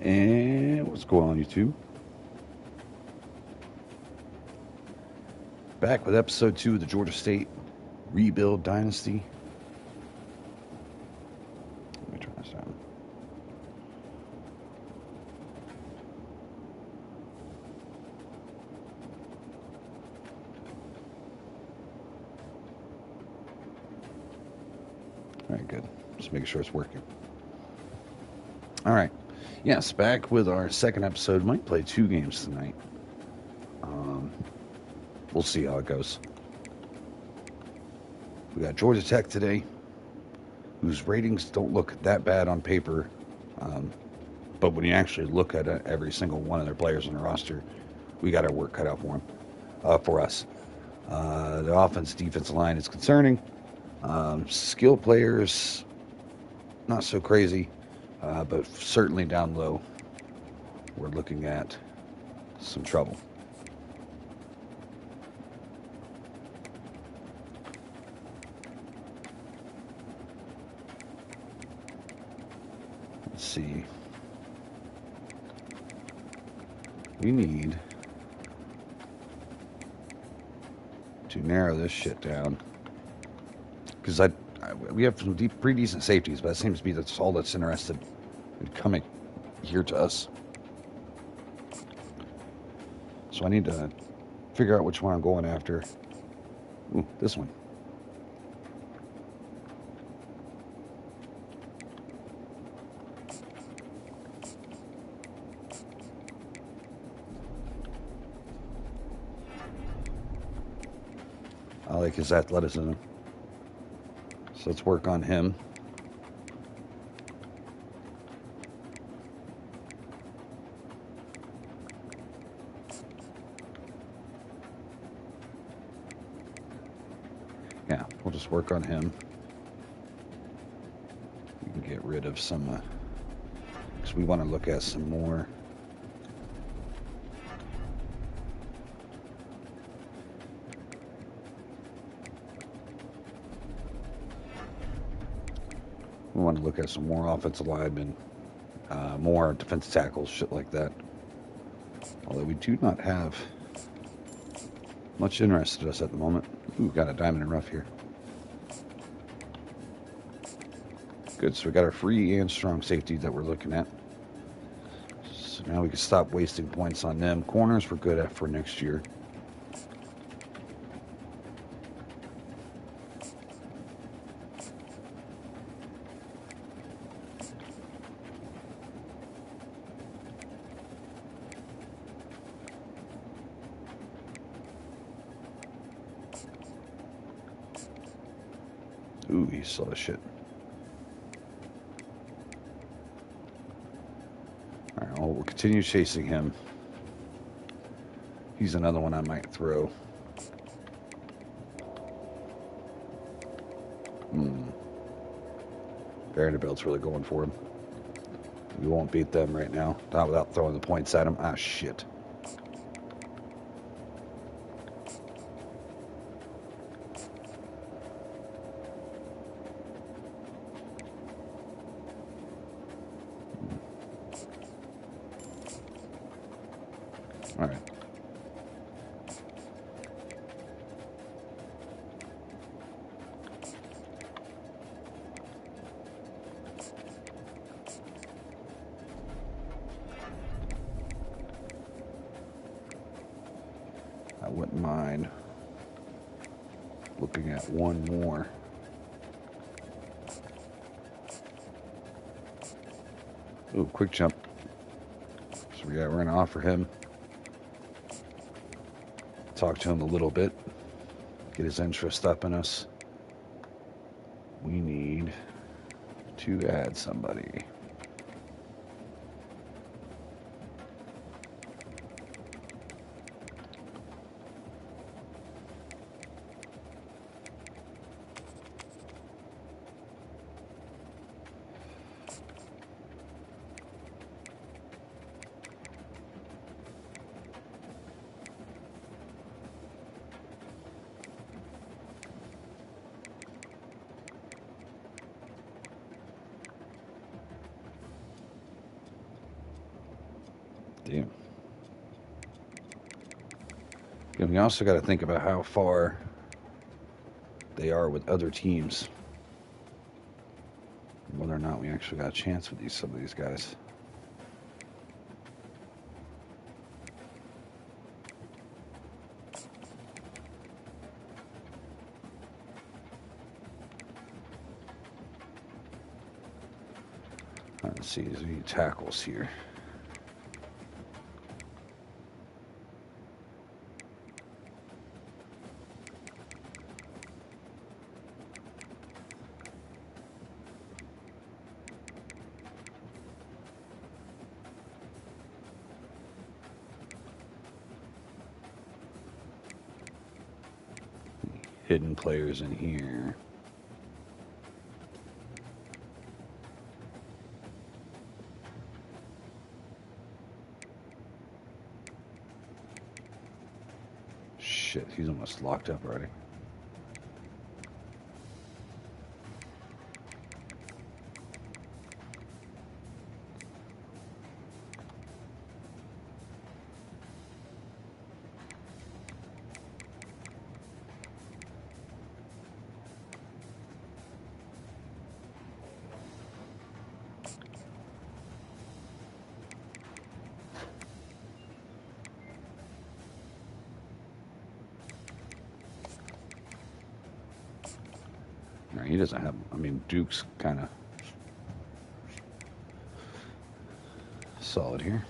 And what's going on, YouTube? Back with episode 2 of the Georgia State Rebuild Dynasty. Let me turn this down. All right, good. Just making sure it's working. All right. Yes, back with our second episode. Might play 2 games tonight. We'll see how it goes. We got Georgia Tech today, whose ratings don't look that bad on paper. But when you actually look at every single one of their players on the roster, we got our work cut out for us. The offense, defensive line is concerning. Skill players, not so crazy, but certainly down low, we're looking at some trouble. Let's see. We need to narrow this shit down, because we have some pretty decent safeties, but that seems to be that's all that's interested in coming here to us. So I need to figure out which one I'm going after. Ooh, this one. I like his athleticism. So let's work on him. Yeah, we'll just work on him. We can get rid of some, because we want to look at some more. We want to look at some more offensive linemen, more defensive tackles, shit like that. Although we do not have much interest in us at the moment. Ooh, got a diamond and rough here. Good, so we got our free and strong safety that we're looking at. So now we can stop wasting points on them. Corners we're good at for next year. Ooh, he saw the shit. Alright, well, we'll continue chasing him. He's another one I might throw. Vanderbilt's really going for him. We won't beat them right now. Not without throwing the points at him. Ah, shit. All right. I wouldn't mind looking at one more. Ooh, quick jump. So we're going to offer him. Talk to him a little bit. Get his interest up in us. We need to add somebody. Damn. And we also got to think about how far they are with other teams. Whether or not we actually got a chance with some of these guys. Let's see, is there any tackles here? Hidden players in here. Shit, he's almost locked up already. He doesn't have, I mean, Duke's kind of solid here.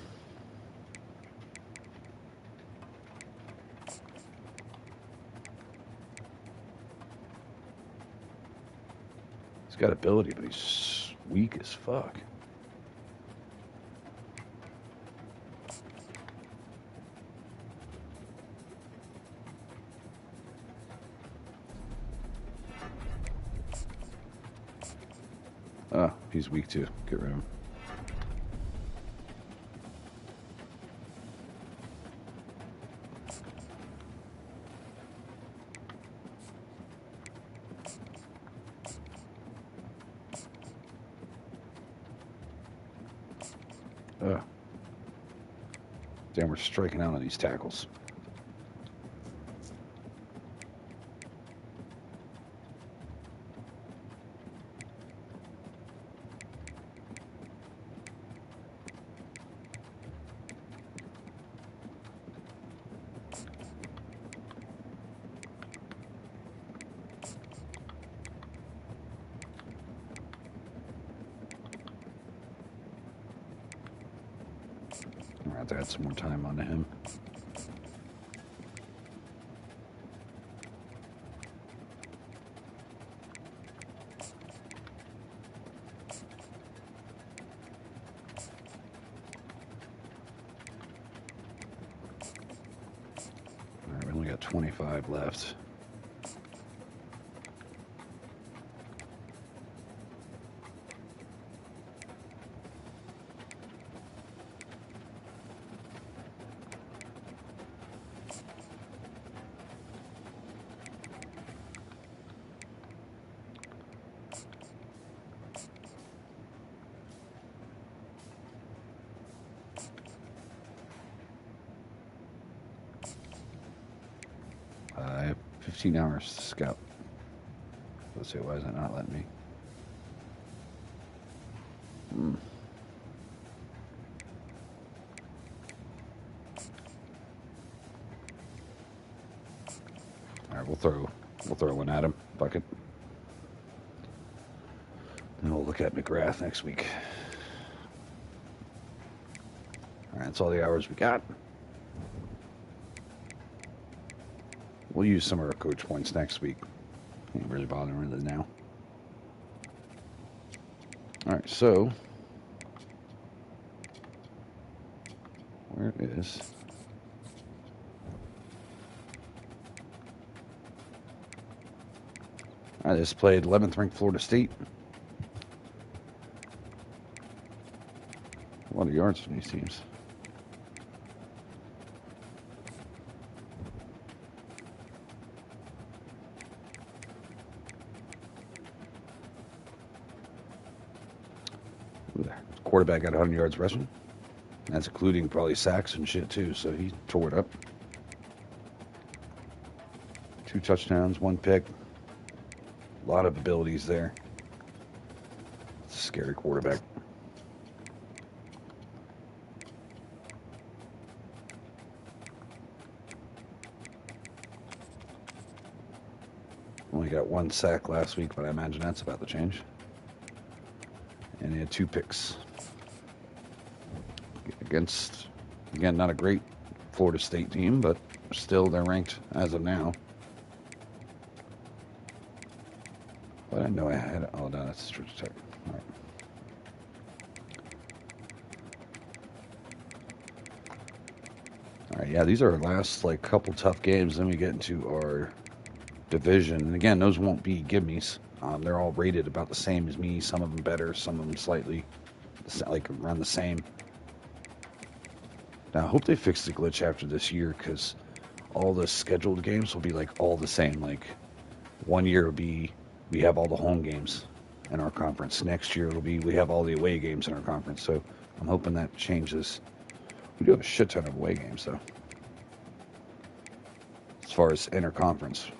He's got ability, but he's weak as fuck. Oh, he's weak too. Get rid of him. Damn, we're striking out on these tackles. I'm gonna have to add some more time onto him. All right, we only got 25 left. I have 15 hours to scout. Let's see, why is it not letting me? All right, we'll throw one at him. Bucket. And we'll look at McGrath next week. All right, that's all the hours we got. We'll use some of our coach points next week. Ain't really bothering with it now. All right, so where is? I just played 11th ranked Florida State. A lot of yards from these teams. Quarterback got 100 yards rushing. That's including probably sacks and shit too. So he tore it up. 2 touchdowns, 1 pick. A lot of abilities there. Scary quarterback. Only got 1 sack last week, but I imagine that's about to change. And he had 2 picks. Against, again, not a great Florida State team, but still they're ranked as of now. But I know I had, oh no, that's Georgia Tech. All right. All right, yeah, these are our last like couple tough games. Then we get into our division, and again, those won't be gimmies. They're all rated about the same as me. Some of them better, some of them slightly like around the same. Now, I hope they fix the glitch after this year, because all the scheduled games will be like all the same. Like 1 year will be we have all the home games in our conference. Next year it'll be we have all the away games in our conference. So I'm hoping that changes. We do have a shit ton of away games though. As far as interconference,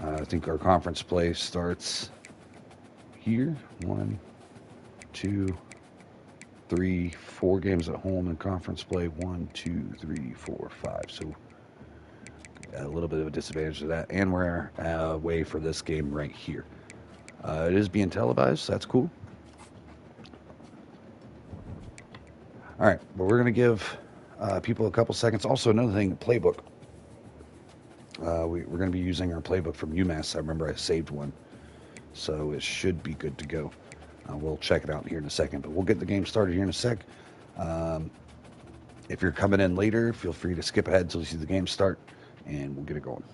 I think our conference play starts here. 1, 2, 3, 4 games at home in conference play. 1, 2, 3, 4, 5. So a little bit of a disadvantage to that, and we're away for this game right here. It is being televised, so that's cool. All right, but we're going to give people a couple seconds. Also, another thing, playbook. We're going to be using our playbook from UMass. I remember I saved one, so it should be good to go. We'll check it out here in a second, but we'll get the game started here in a sec. If you're coming in later, feel free to skip ahead until you see the game start, and we'll get it going.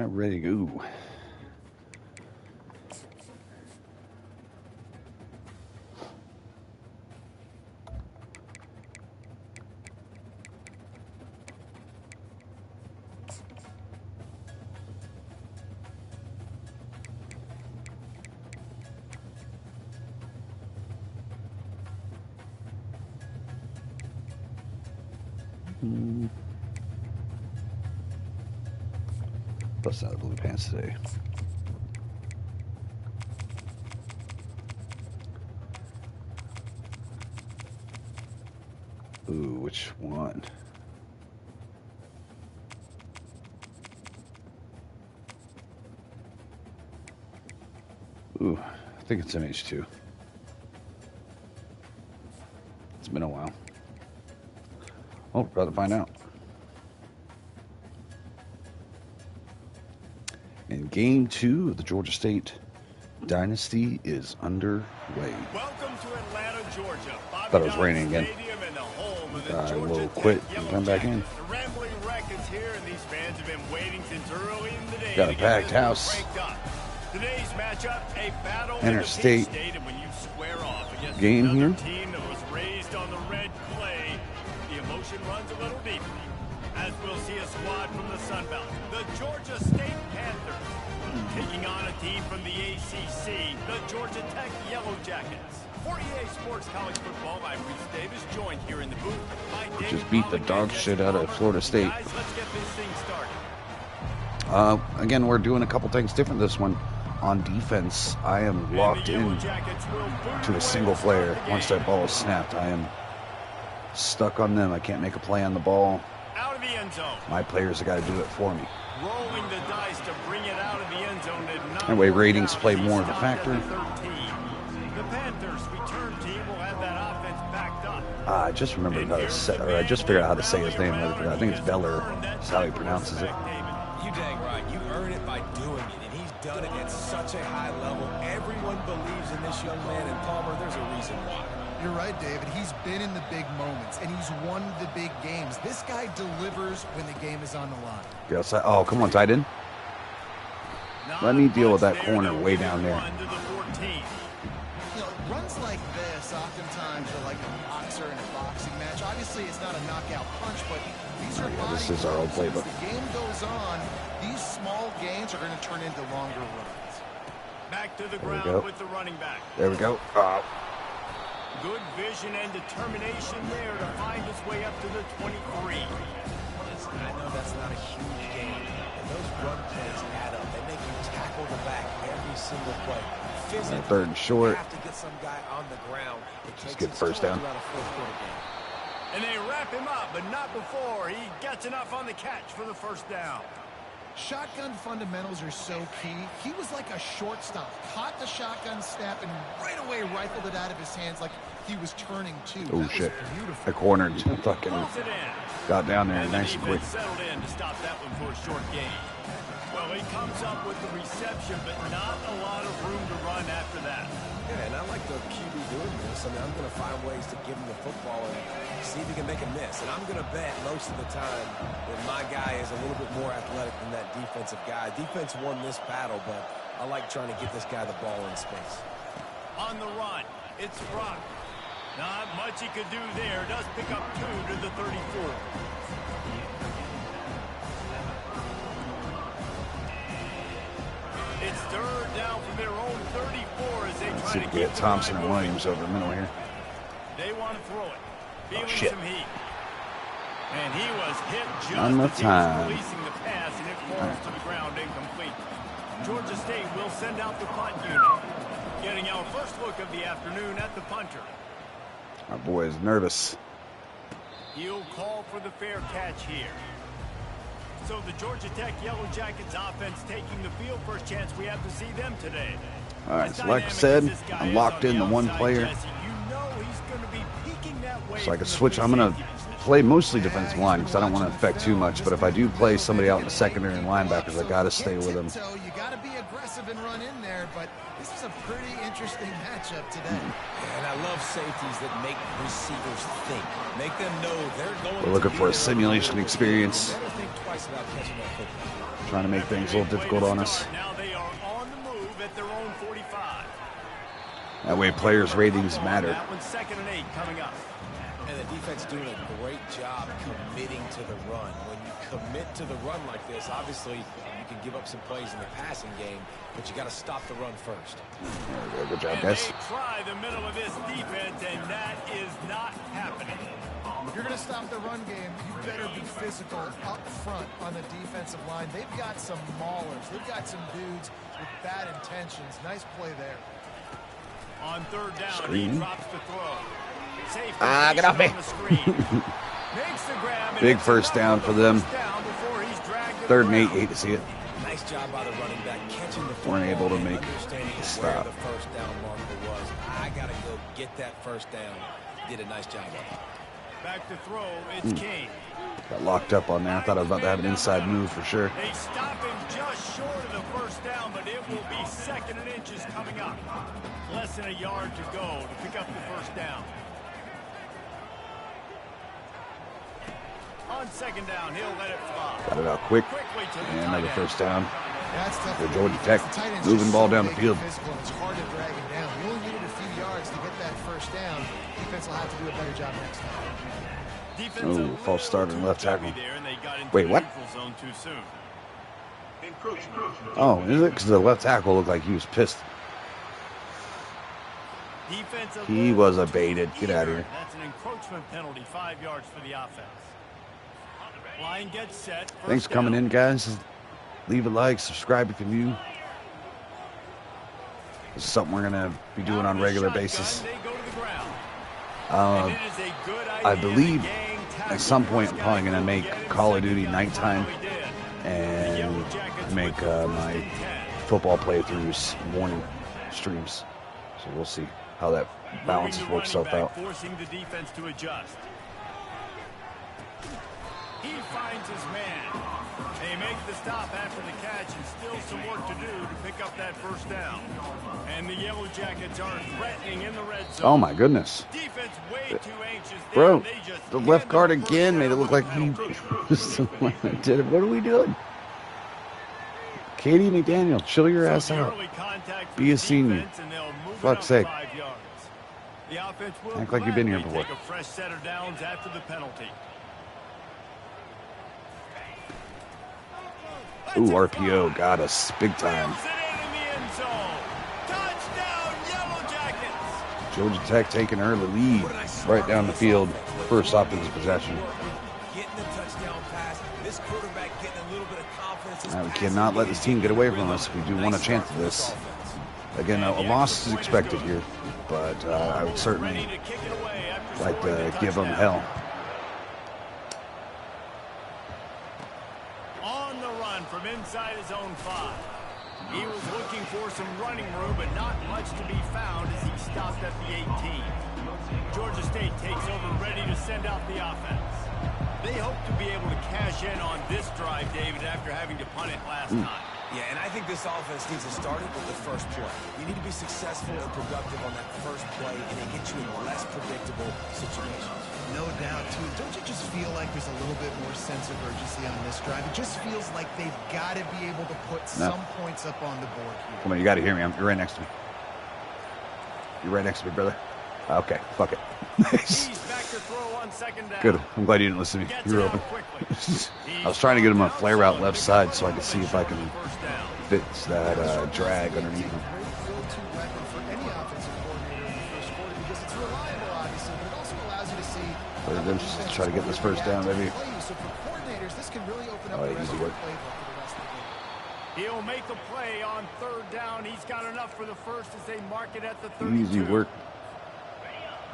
I'm ready to go. Bust out the blue pants today. Ooh, which one? Ooh, I think it's MH2. It's been a while. Oh, we're about to find out. And game 2 of the Georgia State Dynasty is underway. Welcome to Atlanta, Georgia. Thought it was raining again. I will quit and come back in. The Rambling Wreck is here, and these fans have been waiting since early in the day. Got a packed house. Today's matchup, a battle Interstate in the State, and when you square off against game another here. team that was raised on the red clay, the emotion runs a little deeper. As we'll see a squad from the Sun Belt, the Georgia State Panthers, taking on a team from the ACC, the Georgia Tech Yellow Jackets. For EA Sports College Football, I'm Reese Davis, joined here in the booth by David. Just beat the dog shit out of Florida State. Guys, let's get this thing started. Again, we're doing a couple things different this one. On defense, I am locked in to a single player. Once that ball is snapped, I am stuck on them. I can't make a play on the ball. Out of the end zone. My players have got to do it for me. Rolling the dice to bring it out of the end zone did not Anyway, work ratings out. play They more of a stopped at factor. the 13. The Panthers return team will have that offense backed up. I just remembered how to say, or I just figured out how to say his name. I think it's Beller. That's how he pronounces it. You dang right. You earn it by doing it, and he's done it at such a high level. Everyone believes in this young man, and Palmer, there's a reason why. You're right, David. He's been in the big moments, and he's won the big games. This guy delivers when the game is on the line. Yes, oh, come on, tight end. Let me deal with that corner way down there. You know, runs like this oftentimes are like a boxer in a boxing match. Obviously, it's not a knockout punch, but these are This is our old playbook. As the game goes on, these small gains are going to turn into longer runs. Back to the There we ground go. with the running back. There we go. Good vision and determination there to find his way up to the 23. Listen, I know that's not a huge game, and those run plays add up. They make you tackle the back every single play. Physically, Third and short. you have to get some guy on the ground. It Just takes get its first toll down. throughout a fourth-quarter game. And they wrap him up, but not before he gets enough on the catch for the first down. Shotgun fundamentals are so key. He was like a shortstop. Caught the shotgun snap and right away rifled it out of his hands like he was turning two. Oh, That shit. was beautiful. I cornered. Fucking Pulls it in. got down there And the nice and quick. defense settled in to stop that one for a short gain. Well, he comes up with the reception, but not a lot of room to run after that. Yeah, and I like the QB doing this. I mean, I'm going to find ways to give him the football and see if he can make a miss. And I'm going to bet most of the time that my guy is a little bit more athletic than that defensive guy. Defense won this battle, but I like trying to get this guy the ball in space. On the run, it's Brock. Not much he could do there. Does pick up 2 to the 34. It's third down from their own 34 as they Let's try see to if we keep get the Thompson drive and moving. Williams over the middle here. They want to throw it. Feeling shit. some heat. And he was hit just One more as he was time. releasing the pass, and it falls to the ground incomplete. Georgia State will send out the punt unit. Getting our first look of the afternoon at the punter. Our boy is nervous. He'll call for the fair catch here. So the Georgia Tech Yellow Jackets offense taking the field. First chance we have to see them today. All right, As so like I dynamic said, as this guy I'm is locked on in the to one outside, player. Jesse, you know he's going to be peeking that way So I from can the switch. I'm free going to safety position. play mostly defensive line because I don't want to affect too much. But if I do play somebody out in the secondary and linebackers, I got to stay with them. So you got to be aggressive and run in there, but this is a pretty interesting matchup today. And I love safeties that make receivers think. Make them know they're going We're looking to for a be there. simulation experience. Never think twice about catching that football. Trying to make things a little difficult on us. Now they are on the move at their own 45. That way players' ratings matter. That one's 2nd and 8 coming up. And the defense doing a great job committing to the run. When you commit to the run like this, obviously you can give up some plays in the passing game, but you got to stop the run first. There we go. Good job, And guys. they try the middle of this defense, and that is not happening. If you're going to stop the run game, you better be physical up front on the defensive line. They've got some maulers. They've got some dudes with bad intentions. Nice play there. On 3rd down, Screen. he drops the throw. Safe Get off me. on the screen. Makes the grab, and Big it's first enough down the for them. first down before he's dragged to the 3rd and 8. ground. Hate to see it. Nice job by the running back catching the football. Weren't able to and make understanding a where stop. the first down marker was. I got to go get that first down. Did a nice job of it. Back to throw, it's King. Got locked up on there. I thought I was about to have an inside move for sure. They stop him just short of the first down, but it will be 2nd and inches coming up. Less than a yard to go to pick up the first down. On 2nd down, he'll let it fly. Got it out quick. Quickly to the And tight another end. first down. That's tough. For Georgia Tech, The tight end's moving just ball so down the big field. and physical, and it's hard to drag him down. You only needed a few yards to get that first down. Defense will have to do a better job next time. Defense Oh, a little false start on too left chubby tackle. there, and they got into Wait, the what? neutral zone too soon. Oh, is it? Because the left tackle looked like he was pissed. Defense a He little was too abated. Get out of eager. here. That's an encroachment penalty, 5 yards for the offense. Line gets set. Thanks First for coming down. in, guys. Leave a like, subscribe if you're new. This is something we're going to be doing on a regular basis. They go to the ground. And it is a good I idea believe to gang tackle at some point I'm first probably guy going to who make get it Call of second Duty down. nighttime That's what we did. The and Yellow Jackets make with the first my and 10. football playthroughs morning streams. So we'll see how that balance Moving the works running itself back, out. forcing the defense to adjust. He finds his man. They make the stop after the catch, and still some work to do to pick up that first down. And the Yellow Jackets are threatening in the red zone. Oh my goodness. Defense way too anxious there. Bro, They just the hand left them guard the first again down made it look like with he a penalty. did it. What are we doing? Katie McDaniel, chill your So ass the out. early contact Be for a the senior. defense, and they'll move it Fuck's up sake. 5 yards. The offense will Act like you've been here gladly before. take a fresh set of downs after the penalty. Ooh, RPO got us big time. Rams it in the end zone. Touchdown, Yellow Jackets. Georgia Tech taking early lead right down the field. First offensive possession. Getting the touchdown pass. This quarterback getting a little bit of confidence. We cannot let this team get away from us. We do want a chance at this. Again, a loss is expected here, but I would Ready certainly to kick it away after like scoring to the give them touchdown. hell. On the run from inside his own 5. He was looking for some running room, but not much to be found as he stopped at the 18. Georgia State takes over, ready to send out the offense. They hope to be able to cash in on this drive, David, after having to punt it last time. Yeah, and I think this offense needs to start it with the first play. You need to be successful and productive on that first play, and it gets you in less predictable situations. No doubt, too. Don't you just feel like there's a little bit more sense of urgency on this drive? It just feels like they've got to be able to put some points up on the board here. Come on, you got to hear me. You're right next to me. You're right next to me, brother. Okay, fuck it. Nice. He's back to throw on 2nd down. Good. I'm glad you didn't listen to me. Gets You were it out open. quickly. I was trying to get him a flare route left side so I could see if I can First down. fit that drag underneath him. Great go-to weapon for any offensive coordinator in the first quarter because it's reliable, obviously, but it also allows you to see. But then just try to get this first down, baby. So for coordinators, this can really open up Oh, the rest easy of the work. playbook for the rest of the game. He'll make a play on 3rd down. He's got enough for the first as they mark it at the 32. Easy work.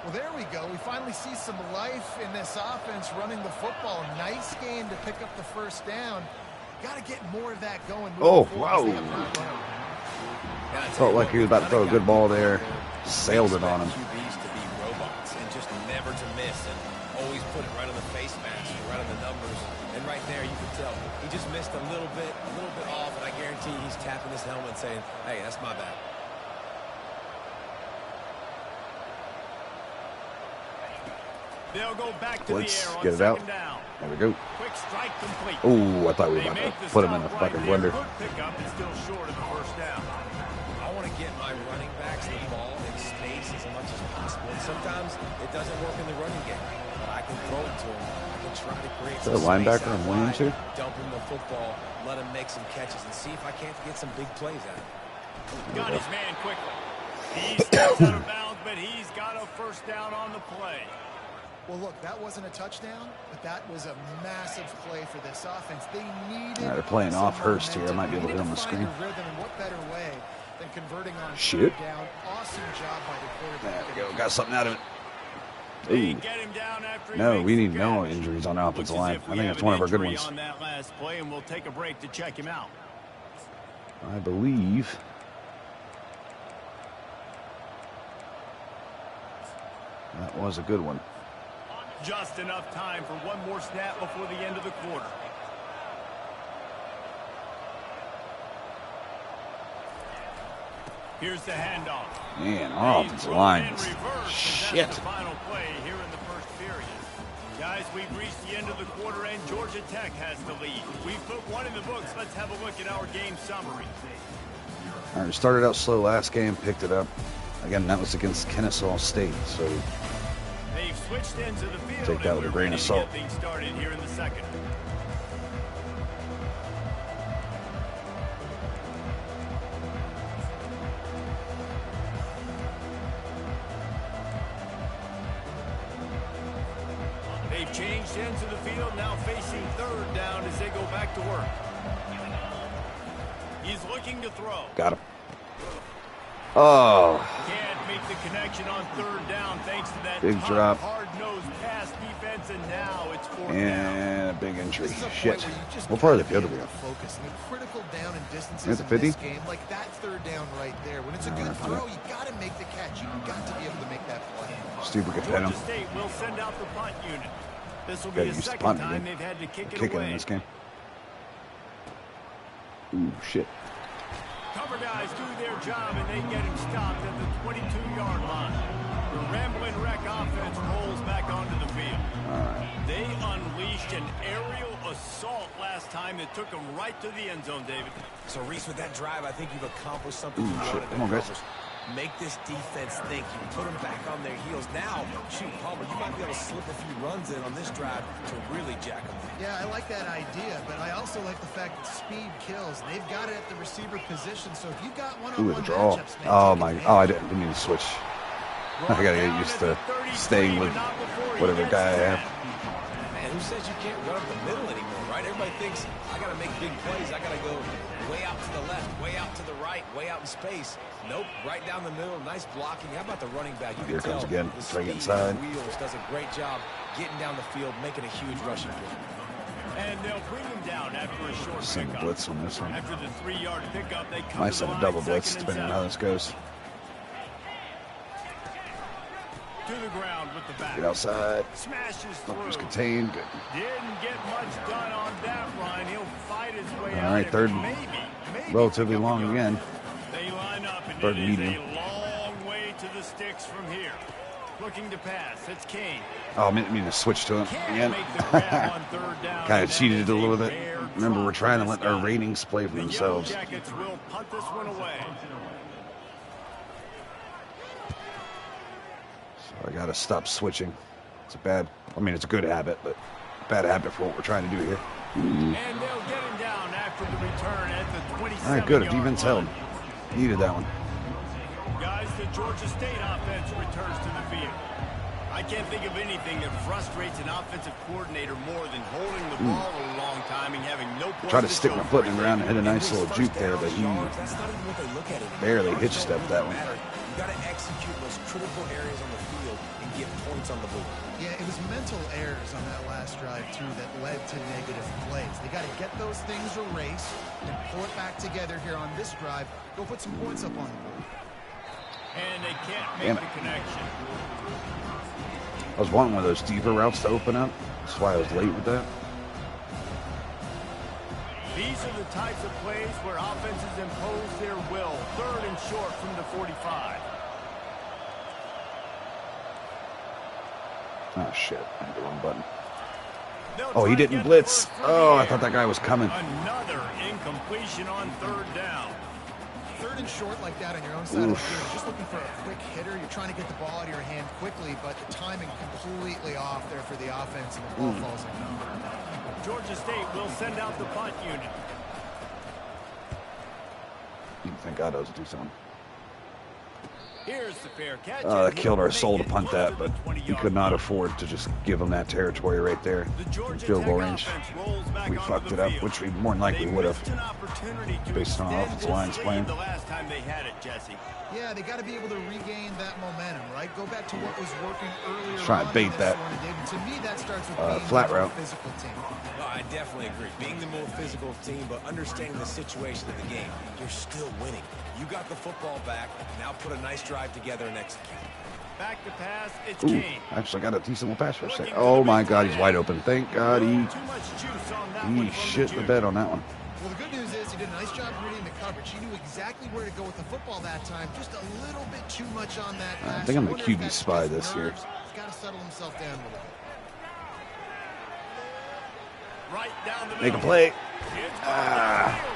Well, there we go. We finally see some life in this offense running the football. Nice game to pick up the first down. Got to get more of that going. Oh, wow. Felt like he was about to throw a good ball there. Sailed it on him. QBs to be robots and just never to miss and always put it right on the face mask, right on the numbers. And right there, you can tell he just missed a little bit off, and I guarantee he's tapping his helmet saying, hey, that's my bad. They'll go back to Blitz, the air on get it out. second down. There we go. Quick strike complete. Oh, I thought we were They about make to the put him in a stop fucking right there. blender. Good pickup is still short of the first down. I want to get my running backs the ball in space as much as possible. And sometimes it doesn't work in the running game, but I can throw it to him. I can try to create Is that some a linebacker space on Williams here? dump him the football, let him make some catches, and see if I can't get some big plays out of him. Got his man quickly. He steps out of bounds, but he's got a first down on the play. Well, look, that wasn't a touchdown, but that was a massive play for this offense. They needed. They're playing some off Hurst here. I momentum. might be able to hit on the They screen. needed to find a rhythm, and what better way than converting on Shit. third down? Awesome job by the There quarterback. we go. Got something out of it. They Ooh. get him down after he No, makes we the need no catch. injuries on the Looks offensive as line. if I we think have it's one an of our good injury ones. on that last play, and we'll take a break to check him out. I believe. That was a good one. Just enough time for one more snap before the end of the quarter. Here's the handoff. Man, our They offensive throw it line in is reverse, shit. and that's the final play here in the first period. Guys, we've reached the end of the quarter, and Georgia Tech has the lead. We've put one in the books. Let's have a look at our game summary. All right, we started out slow last game, picked it up. Again, that was against Kennesaw State, so They've switched into the field. Take that and with a we're grain ready of to salt. get things started here in the second. They've changed into the field, now facing third down as they go back to work. He's looking to throw. got him. Oh, Can't make the connection on third down thanks to that Big tough, drop. hard-nosed pass defense, and now it's fourth down. and a big injury. This is a point Shit. where you just What part of the gotta field be are we able on? to focus. I mean, critical down and At distances the in 50? this game, like that third down right there. When it's a good throw, you got to make the catch. You got to be able to make that play. Steve, we could pin him. Georgia State will send out the punt unit. This will Gotta be the use the second punt time again. they've had to kick it Kicking away. in this game. Ooh, shit. Cover guys do their job, and they get him stopped at the 22-yard line. The rambling wreck offense rolls back onto the field. They unleashed an aerial assault last time that took them right to the end zone, David. So, Reese, with that drive, I think you've accomplished something you shit. wanted to Come on, guys. accomplish. Make this defense think. You put them back on their heels. Now, shoot, Palmer, you might be able to slip a few runs in on this drive to really jack them. Yeah, I like that idea, but I also like the fact that speed kills. And they've got it at the receiver position, so if you've got Ooh, one-on-one the draw. matchups, man, Oh, take my. advantage. Oh, I didn't mean to switch. I gotta get used to staying with whatever guy I have. Man, who says you can't run up the middle anymore, right? Everybody thinks, I got to make big plays. I got to go way out to the left, way out to the right, way out in space. Nope, right down the middle. Nice blocking. How about the running back? You Here can comes tell again. the Try to get speed inside. and wheels does a great job getting down the field, making a huge rushing play. And they'll bring him down after a short Send a pickup. blitz on this one. After the 3-yard pickup, they come Might to the send a line, double blitz, second and depending on how 7. this goes. To the ground with the back. Get outside. Smashes Oh, through. just contained. Good. Didn't get much done on that run. He'll fight his way All out. right, and third, maybe relatively pick up a long yard. again. They line up, and Third it is medium. a long way to the sticks from here. Looking to pass. It's Kane. Oh, I mean to switch to him Can't again. make the grab on third down. Kind and of that cheated is a little a bit. rare Remember, drop we're trying to for let this our guy. ratings play for The Yellow themselves. Jackets will punt this one away. So I got to stop switching. It's a bad, I mean, it's a good habit, but bad habit for what we're trying to do here. And they'll get him down after the return at the 27-yard All right, good. Defense line. held. Needed that one. Guys, the Georgia State offense returns to the field. I can't think of anything that frustrates an offensive coordinator more than holding the ball a long time and having no points Try to stick show my for foot it. in around and hit a nice little juke there, but he That's not even what they look at it. barely hitch stepped that one. You got to execute those critical areas on the field and get points on the board. Yeah, it was mental errors on that last drive, too, that led to negative plays. They got to get those things erased and pull it back together here on this drive. Go put some points up on the board. And they can't Damn make it. the connection. I was wanting one of those deeper routes to open up. That's why I was late with that. These are the types of plays where offenses impose their will. Third and short from the 45. Oh, shit. I hit the wrong button. They'll Oh, try he to didn't get the blitz. first from Oh, the I thought air. that guy was coming. Another incompletion on third down. Third and short like that on your own side of the field. You're just looking for a quick hitter. You're trying to get the ball out of your hand quickly, but the timing completely off there for the offense, and the ball falls in. Georgia State will send out the punt unit. Thank God I was do something. Here's the fair catch. That killed our Make soul to it punt close that, to but the we 20-yard could not line. afford to just give them that territory right there. The Georgia Field goal Tech range. offense rolls back We onto fucked the it up, field. which we more than likely They would have. missed an opportunity to based on our extend offensive this line's lead plan. The last time they had it, Jesse. Yeah, they got to be able to regain that momentum, right? Go back to what was working earlier. Try and on bait in this that. one, and David, to me, that starts with being Flat the more route. physical team. No, I definitely agree. Being the more physical team, but understanding the situation of the game, you're still winning. You got the football back. Now put a nice drive together and execute. Back to pass, it's Ooh, Kane. actually got a decent little pass for a second. Oh my God, he's wide open. Thank God Too much juice on that one he from shit the junior. bed on that one. Well, the good news is he did a nice job reading the coverage. He knew exactly where to go with the football that time. Just a little bit too much on that pass. I think I'm You the wonder if QB that's spy just this year. nerves. He's got to settle himself down a little bit. Right down the Make a middle. play. It's downfield.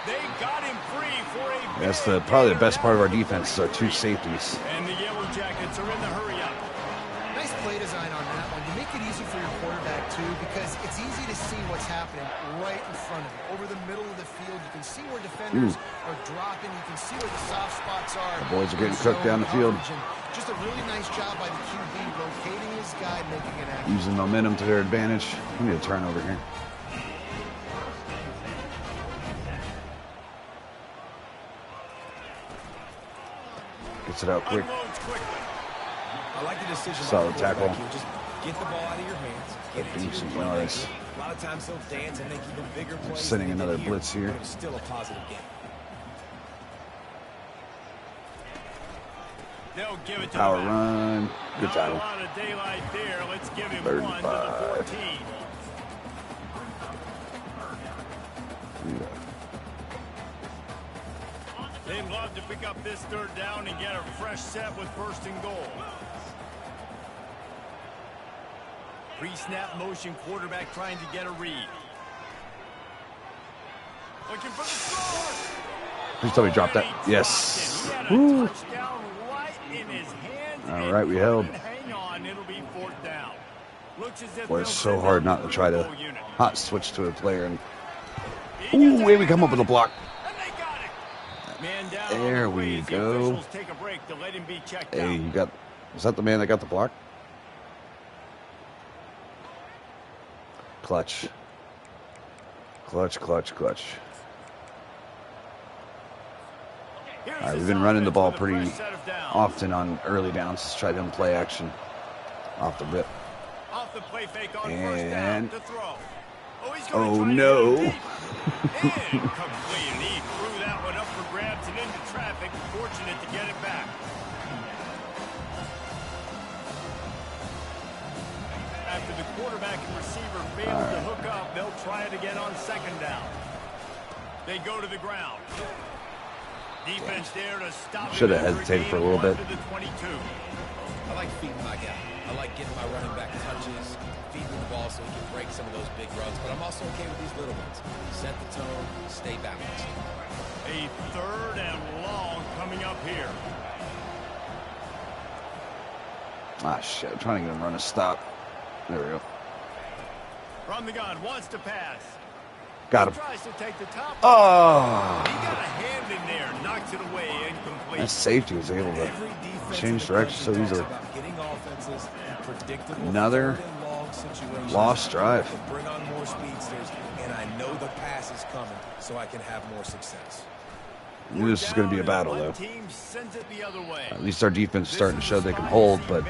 They got him free for a That's big probably the gain best part of our down the defense is our two safeties. And the Yellow Jackets are in the hurry-up. Nice play design on that one. You make it easy for your quarterback, too, because it's easy to see what's happening right in front of you. Over the middle of the field, you can see where defenders are dropping. You can see where the soft spots are. The boys are getting in cooked zone down the field. coverage. And just a really nice job by the QB locating his guy, making it accurate. Using momentum to their advantage. We need a turnover here. Gets it out quick. Unloads quickly. I like the decision. Solid by the quarterback tackle. here. Just get the ball out of your hands. Get it to your Decent playmaker. yards. A lot of times they'll dance and make even bigger plays. Sending than they another did blitz here. But it was still a positive game. They'll give it to Power the back. run. Good Not tackle. a lot of daylight there. Let's give him 35. one to the 14. Yeah. They'd love to pick up this third down and get a fresh set with first and goal. Pre-snap motion quarterback trying to get a read. Looking for the score. Please tell me he dropped that. And he Yes. dropped it. He Woo. had a touchdown right in his hands. All and right, we held. Hang on, it'll be fourth down. Looks as if Boy, they'll it's so send hard out not to the try to goal unit. hot switch to a player. And He ooh, gets here it. we come up with a block. And they got it. Man down There on the we way as the go. officials take a break to let him be checked Hey, out. you got. Was that the man that got the block? Clutch. Clutch, clutch, clutch. Here's All right, we've his been running the offense ball with a pretty fresh set of downs. often on early downs. Let's try them play action off the rip. Off the play fake on first And- down to throw. Oh, he's gonna Oh try to no! get it deep. Incomplete, and he threw that one up for grabs and into traffic. Fortunate to get it back. After the quarterback and receiver failed to hook up, they'll try it again on second down. They go to the ground. Defense there to stop him. Should have after hesitated gain for a little one bit. to the 22. I like feeding my guy. I like getting my running back touches, feeding the ball so he can break some of those big runs. But I'm also okay with these little ones. Set the tone, stay balanced. A third and long coming up here. Ah, shit. I'm trying to get him to run a stop. There we go. From the gun, wants to pass. Got He him. tries to take the top. Oh! He got a hand in there, knocks it away, incomplete. That safety was able to Every defense change in the direction so country talks easily. about getting offenses in predictable Another third and long situations lost drive. to bring on more speedsters, and I know the pass is coming, so I can have more success. Knew this was going to be a battle, One though. team sends it the other way. At least our defense is starting to show they can hold, but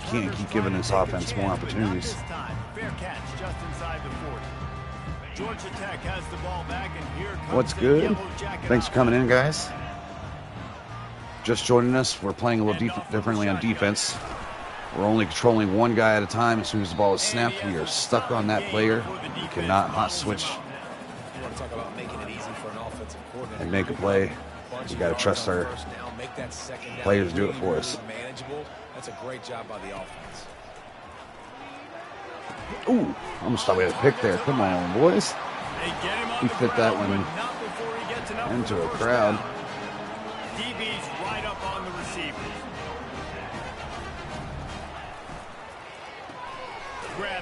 can't keep giving this offense more opportunities. But not this time. Fair catch just inside the 40. Georgia Tech has the ball back, and here comes What's the good? Yellow Jacket Thanks for coming in, guys. Just joining us. We're playing a little differently on defense. We're only controlling one guy at a time. As soon as the ball is snapped, we are stuck on that player. We cannot hot switch You want to talk about making it easy for an offensive coordinator. and make a play. We got to trust our First down, make that second down players do it for us. manageable. That's a great job by the offense. Ooh, almost thought we had a pick there. Come on, boys. They get him on He the fit that ground, one but not before he gets enough into for a the first crowd. down. DB's right up on the receivers.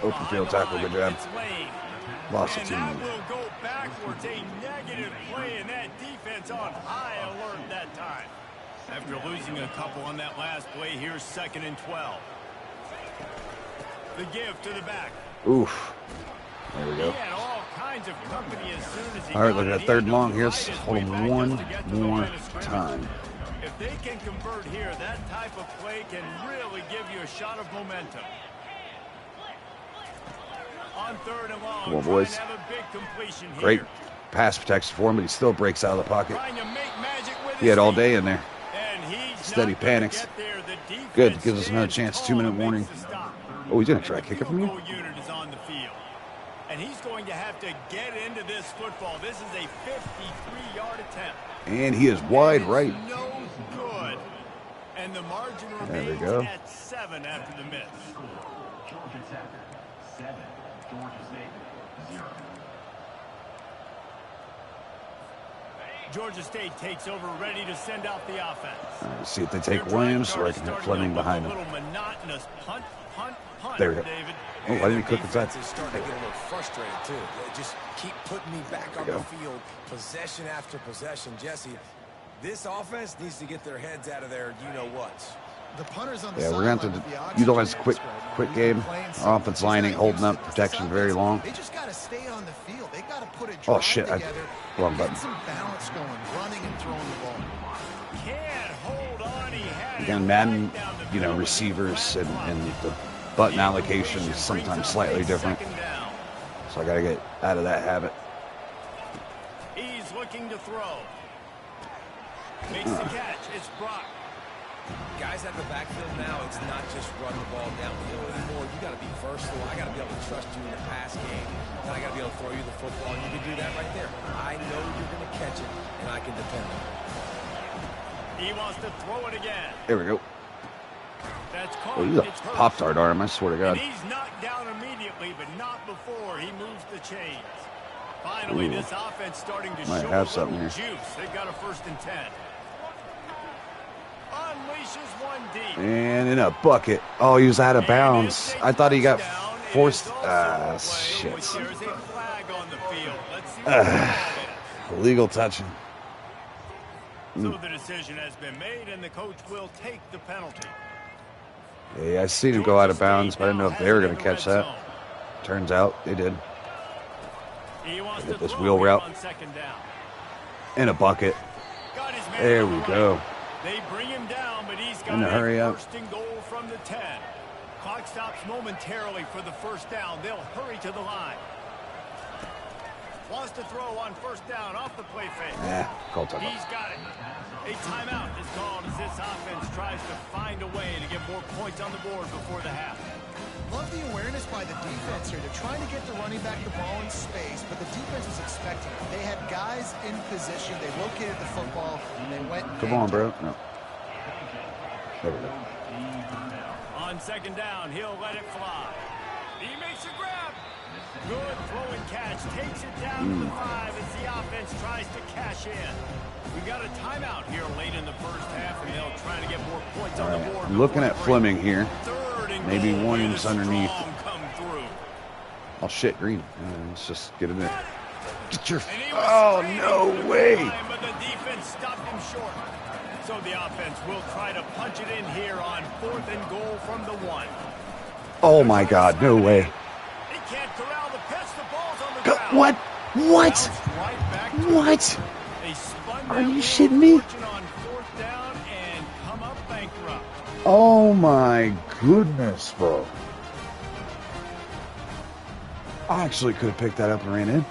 Open field tackle, good job. Lost And the that team. will go backwards. A negative play, and that defense on high alert that time. After losing a couple on that last play, here's 2nd and 12. The give to the back. Oof. There we go. He had all kinds of company as soon as he All right, got look it. at He that 3rd had and to long. fight Here's his hold way him back one just to get to the more line of scrimmage. time. If they can convert here, that type of play can really give you a shot of momentum. On 3rd and long, Come on, boys. trying to have a big completion here. Great pass protection for him, but he still breaks out of the pocket. Trying to make magic with He had his all feet. day in there. And he's Steady not gonna panics. get there. The defense Good, gives us another stands chance. tall 2-minute and warning. makes the stop. Oh, he's going to try And to the kick it field from goal here? unit is on the field. And he's going to have to get into this football. This is a 53-yard attempt. And he is wide right. No good. And the margin There we remains go. at 7 after the miss. Georgia Tech 7, Georgia State 0. Georgia State takes over, ready to send out the offense. All right, see if they take Williams so I can hit Fleming behind him. A little monotonous punt, There we go. David. Oh, why didn't he cook inside? Defense is starting to get a little frustrated, too. They just keep putting me back on There the we field, possession after possession. Jesse, this offense needs to get their heads out of there, you-know-whats. The punters on the Yeah, we're going to sideline have with the to oxygen utilize mask quick right now. game. Playing Our offense some- line ain't he's holding not up used to protection this very offense. long. They just got to stay on the field. They got to put a Oh, drive shit, together. wrong button. Get some balance going, running and throwing the ball. Can't hold on. He had Again, it Madden, right down the you know, middle. receivers and the button allocation is sometimes slightly different. Second down. So I got to get out of that habit. He's looking to throw. Makes the catch. It's Brock. Guys out of the backfield now, it's not just run the ball downfield anymore. You got to be versatile. I got to be able to trust you in the pass game. And I got to be able to throw you the football. And you can do that right there. I know you're going to catch it, and I can depend on it. He wants to throw it again. There we go. That's caught. Oh, he's It's a hurt. Pop-Tart arm, I swear to God. And he's knocked down immediately, but not before he moves the chains. Finally, Ooh. this offense starting to Might show have a something little here. juice. They've got a 1st and 10. Unleashes one deep. And in a bucket. Oh, he was out of And bounds. it's a I thought he got touchdown. It forced. is also a play Shit. which there is a flag on the field. Let's see what the call is. Illegal touching. So the decision has been made, and the coach will take the penalty. Yeah, I seen him go out of bounds, but I didn't know if they were going to catch that. Turns out they did. He wants Get to this throw wheel here route. on 2nd down. In a bucket. Got his man There on the we right. go. They bring him down, but he's got In a hurry up. 1st and goal from the 10. Clock stops momentarily for the 1st down. They'll hurry to the line. Wants to throw on 1st down off the play fake. Nah, call timeout. He's got it. A timeout is called as this offense tries to find a way to get more points on the board before the half. Love the awareness by the defense here. They're trying to get the running back the ball in space, but the defense was expecting it. They had guys in position. They located the football, and they went. Come on, bro. No. There we go. On 2nd down, he'll let it fly. He makes a grab. Good throw and catch. Takes it down to the 5 as the offense tries to cash in. We got a timeout here late in the 1st half, and they'll try to get more points on the board. I'm looking before at the break. Fleming here. 3rd and Maybe goal. Williams Way to underneath. strong come through. Oh, shit, green. Let's just get in there. Get your... And he was Oh, straight no into the way. line, but the defense stopped him short. So the offense will try to punch it in here on 4th and goal from the 1. Oh, my God. No way. He can't corral the pitch. The ball's on the ground. What? What? Bounced right back to What? him. They spun Are that you wheel shitting me? fortune on 4th down and come up bankrupt. Oh, my goodness, bro. I actually could have picked that up and ran in.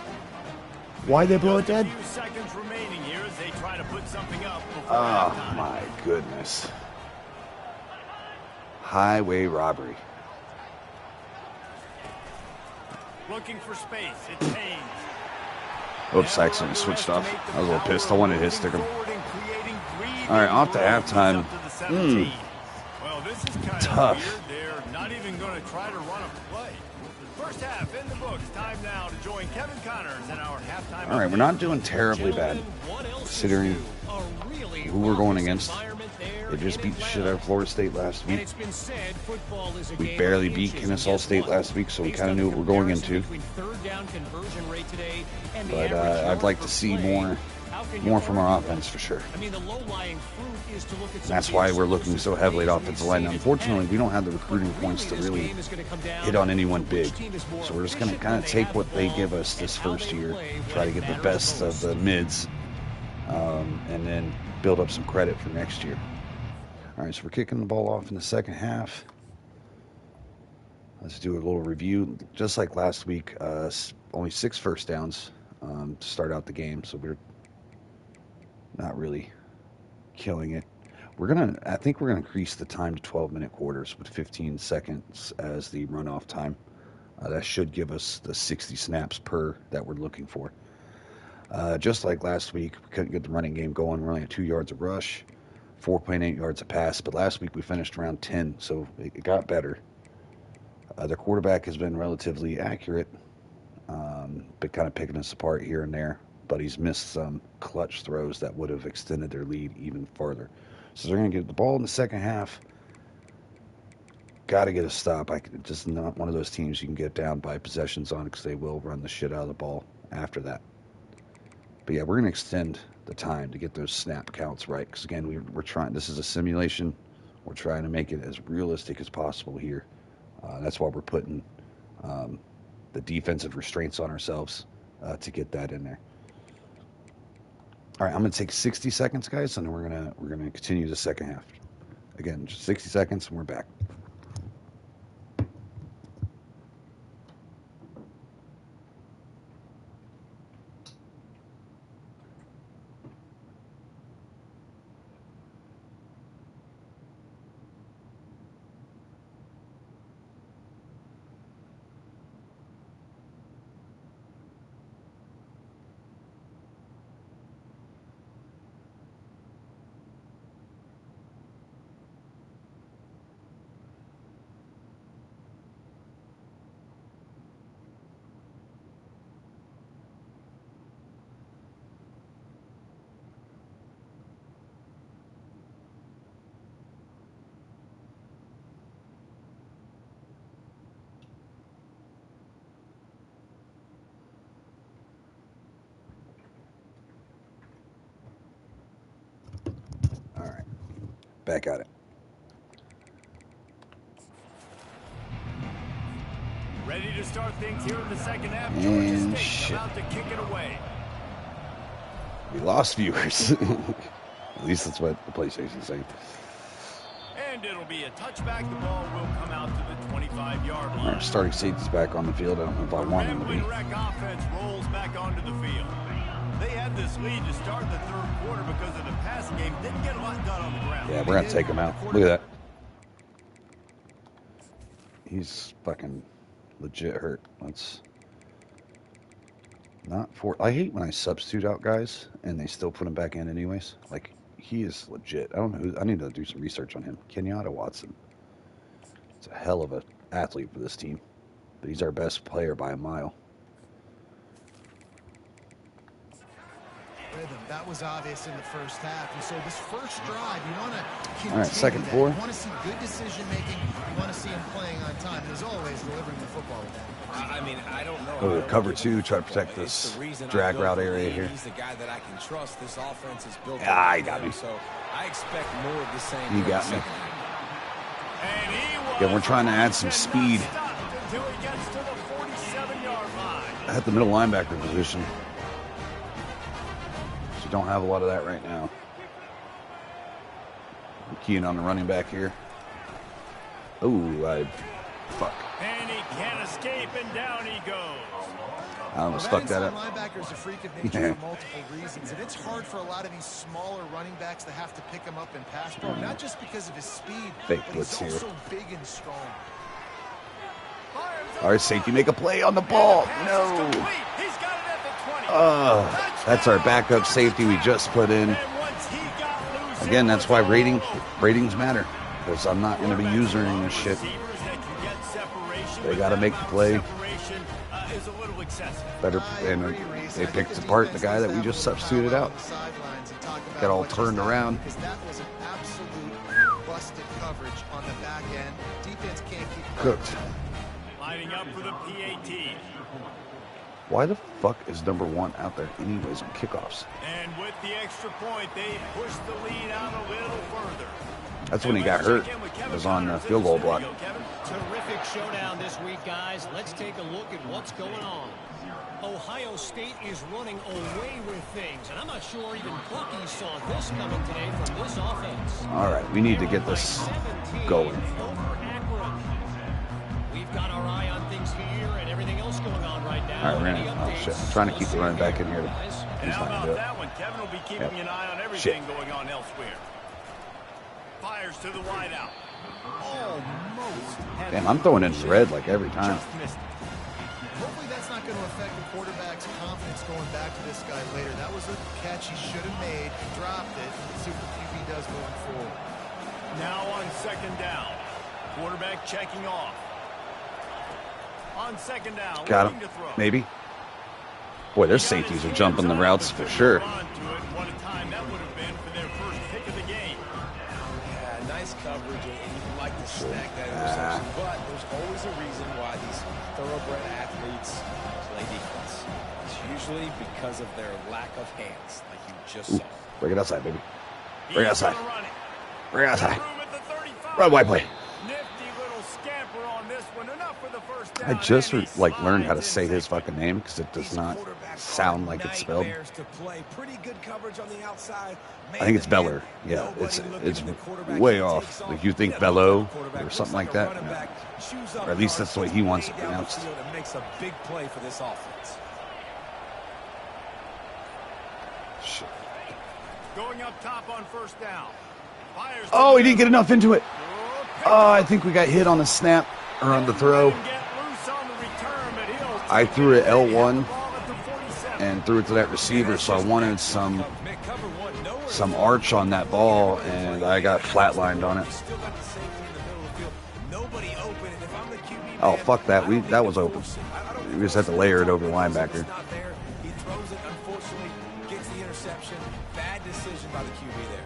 Why'd they blow it dead? A few seconds remaining here as they try to put something up before Oh, halftime. my goodness. Highway robbery. Looking for space. It's Haynes. Oops, I accidentally switched off. I was a little pissed. I wanted to hit stick him. All right, off to halftime. Well, this is kind Tough. of weird. They're not even even going to try to run a play. First half in the books. Time now to join Kevin Connors in our halftime. All right, we're not doing terribly bad, considering who we're going against. They just beat the shit out of Florida State last week. We barely beat Kennesaw State last week, so we kind of knew what we're going into. But I'd like to see more from our offense for sure. That's why we're looking so heavily at offensive line. Unfortunately, we don't have the recruiting points to really hit on anyone big. So we're just going to kind of take what they give us this first year, try to get the best of the mids, and then build up some credit for next year. All right, so we're kicking the ball off in the second half. Let's do a little review. Just like last week, only 6 first downs to start out the game, so we're not really killing it. I think we're gonna increase the time to 12-minute quarters with 15 seconds as the runoff time. That should give us the 60 snaps per that we're looking for. Just like last week, we couldn't get the running game going. We're only at 2 yards of rush, 4.8 yards a pass, but last week we finished around 10, so it got better. The quarterback has been relatively accurate, but kind of picking us apart here and there, but he's missed some clutch throws that would have extended their lead even farther. So they're going to get the ball in the second half. Got to get a stop. Just not one of those teams you can get down by possessions on, because they will run the shit out of the ball after that. But yeah, we're going to extend the time to get those snap counts right, because again, we're trying. This is a simulation. We're trying to make it as realistic as possible here. That's why we're putting the defensive restraints on ourselves to get that in there. All right, I'm going to take 60 seconds, guys, and we're gonna continue the second half. Again, just 60 seconds, and we're back. Back at it. Ready to start things here in the second half. And Georgia State shit. about to kick it away. We lost viewers. At least that's what the PlayStation's saying. And it'll be a touchback. The ball will come out to the 25-yard line. Our starting safety's back on the field. I don't know if I want him to be. The Wreck offense rolls back onto the field. They had this lead to start the third quarter because of the passing game. Didn't get a lot done on the ground. Yeah, we're going to take him out. Look at that. He's fucking legit hurt. Let's not for. I hate when I substitute out guys and they still put him back in anyways. Like, he is legit. I don't know who. I need to do some research on him. Kenyatta Watson. It's a hell of an athlete for this team, but he's our best player by a mile. Rhythm. That was obvious in the first half. And so this first drive, you want to continue. All right, second four. You want to see good decision making. You want to see him playing on time. And as always, delivering the football with that. I mean, I don't know. Go to cover 2, try to protect this drag route area here. He's the guy that I can trust. This offense is built. Ah, he got me. So I expect more of the same. You got me. Again, we're trying to add some speed at the middle linebacker position. So don't have a lot of that right now. I'm keying on the running back here. Oh, fuck. And he can't escape, and down he goes. I almost fucked that up. Linebackers are a freak of nature for multiple reasons, and it's hard for a lot of these smaller running backs to have to pick him up in pass pro, not just because of his speed, Fake but blitz he's here. also big and strong. All right, safety, make a play on the ball. No. He's got it at the 20. That's our backup safety we just put in. And once he got loose, Again, that's why ratings matter, because I'm not going to be using this shit. receivers that can get They got to make the play. Is a little excessive. Better, and they picked apart the guy that we just substituted out. Got all turned around. Because that was an absolute busted coverage on the back end. Defense can't keep Cooked. Lining up for the PAT. Why the fuck is number 1 out there anyways on kickoffs? And with the extra point, they push the lead out a little further. That's when he got hurt. Was on the field goal block. Terrific showdown this week, guys. Let's take a look at what's going on. Ohio State is running away with things, and I'm not sure even Bucky saw this coming today from this offense. All right, we need to get this going. We've got our eye on things here and everything else going on right now. All right, we're gonna, oh shit, I'm trying to keep the running back in here. And how about that one? Kevin will be keeping an eye on everything going on elsewhere. Fires to the wideout. Almost. Damn, I'm throwing in red like every time. Hopefully that's not going to affect the quarterback's confidence going back to this guy later. That was a catch he should have made. He dropped it. Let's see what the QB does going forward. Now on second down. Quarterback checking off. On second down. Got him. Maybe. Boy, their safeties are jumping the routes for sure. What a time that would have been for their first pick of the game. Yeah, nice coverage, and you'd like to stack that interception, but there's always a reason why these thoroughbred athletes play defense. It's usually because of their lack of hands, like you just saw. Break it outside, baby. Break it outside. Break it outside. Room at the 35. Run wide play. Nifty little scamper on this one. Enough for the first down. I just and he like learned how to slides say his inside. fucking name because it does not sound like it's spelled. To play. Pretty good coverage on the outside. I think it's Beller. Yeah, it's way off. Like you think Bello or something like that. No. Or at least that's the way he wants it pronounced. It makes a big play for this offense. Shit. Going up top on first down. Fires Oh, he didn't get enough into it. Oh, I think we got hit on the snap or on the throw. I threw it L1 and threw it to that receiver, so I wanted some arch on that ball, and I got flatlined on it. Oh, fuck that. That was open. We just had to layer it over the linebacker. He throws it, unfortunately, gets the interception. Bad decision by the QB there.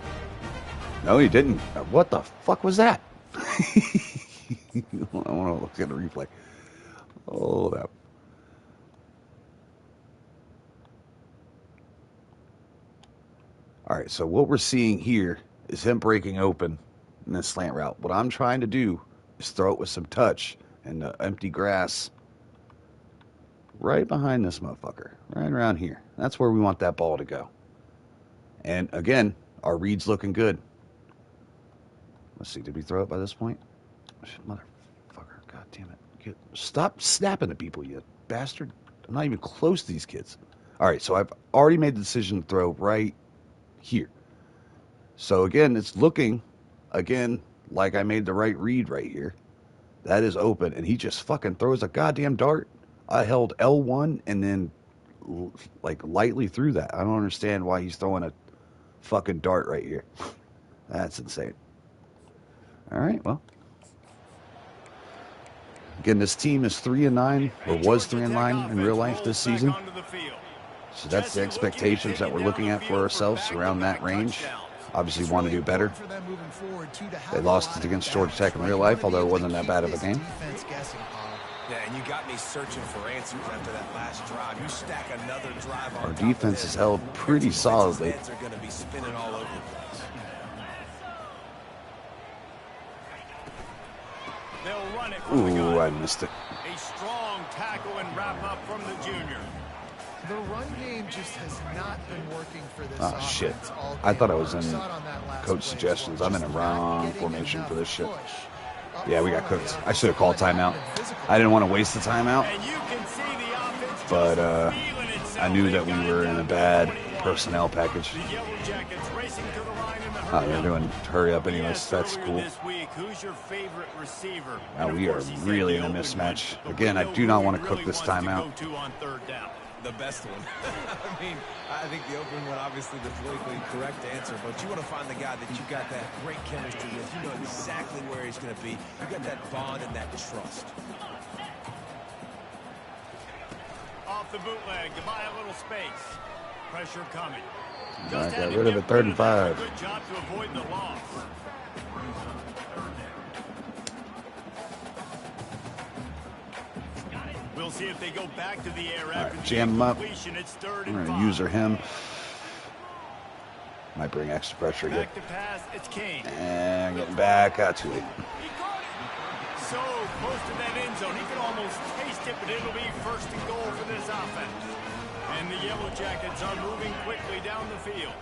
No, he didn't. What the fuck was that? I want to look at the replay. Oh, that. All right, so what we're seeing here is him breaking open in this slant route. What I'm trying to do is throw it with some touch and the empty grass right behind this motherfucker, right around here. That's where we want that ball to go. And again, our read's looking good. Let's see, did we throw it by this point? Motherfucker, god damn it. Stop snapping at people, you bastard. I'm not even close to these kids. All right, so I've already made the decision to throw right here. So again, it's looking, again, like I made the right read right here. That is open, and he just fucking throws a goddamn dart. I held L1 and then like lightly threw that. I don't understand why he's throwing a fucking dart right here. That's insane. All right, well. Again, this team is 3-9, or was 3-9 in real life this season. So that's the expectations that we're looking at for ourselves around that range. Obviously want to do better. They lost it against Georgia Tech in real life, although it wasn't that bad of a game. Yeah, and you got me searching for answers after that last drive. You stack another drive on Our defense is held pretty solidly. Heads are going to be spinning all over the place. They'll run it from the gun. Ooh, I missed it. A strong tackle and wrap up from the junior. The run game just has not been working for this Oh, offense shit. all game I thought I was long. in Saw it on that last coach play. suggestions. I'm in a Just not wrong getting formation enough for this shit. push up Yeah, we got front. cooked. I should have called timeout. I didn't want to waste the timeout, And you can see the offense but just feeling itself. I knew that we were in a bad personnel package. The Yellow Jackets racing to the line in the Oh, hurry they're up. doing hurry up anyways. Yes, That's earlier cool. This week, who's your favorite receiver? Now And of we are course, he said really the in a open mismatch. one, but Again, we I know do who not he want to really cook this wants to timeout. go to on third down. The best one. I mean, I think the open one, obviously the politically correct answer, but you want to find the guy that you got that great chemistry with. You know exactly where he's going to be. You got that bond and that trust. Off the bootleg to buy a little space. Pressure coming. I got rid of it, 3rd and 5. Good job to avoid the loss. We'll see if they go back to the air after the jam him up. completion. It's 3rd We're and going 5. to user him. Might bring extra pressure again. Back to pass. It's Kane. And getting back. Too late. He caught it. So close to that end zone. He can almost taste it, but it'll be 1st and goal for this offense. And the Yellow Jackets are moving quickly down the field.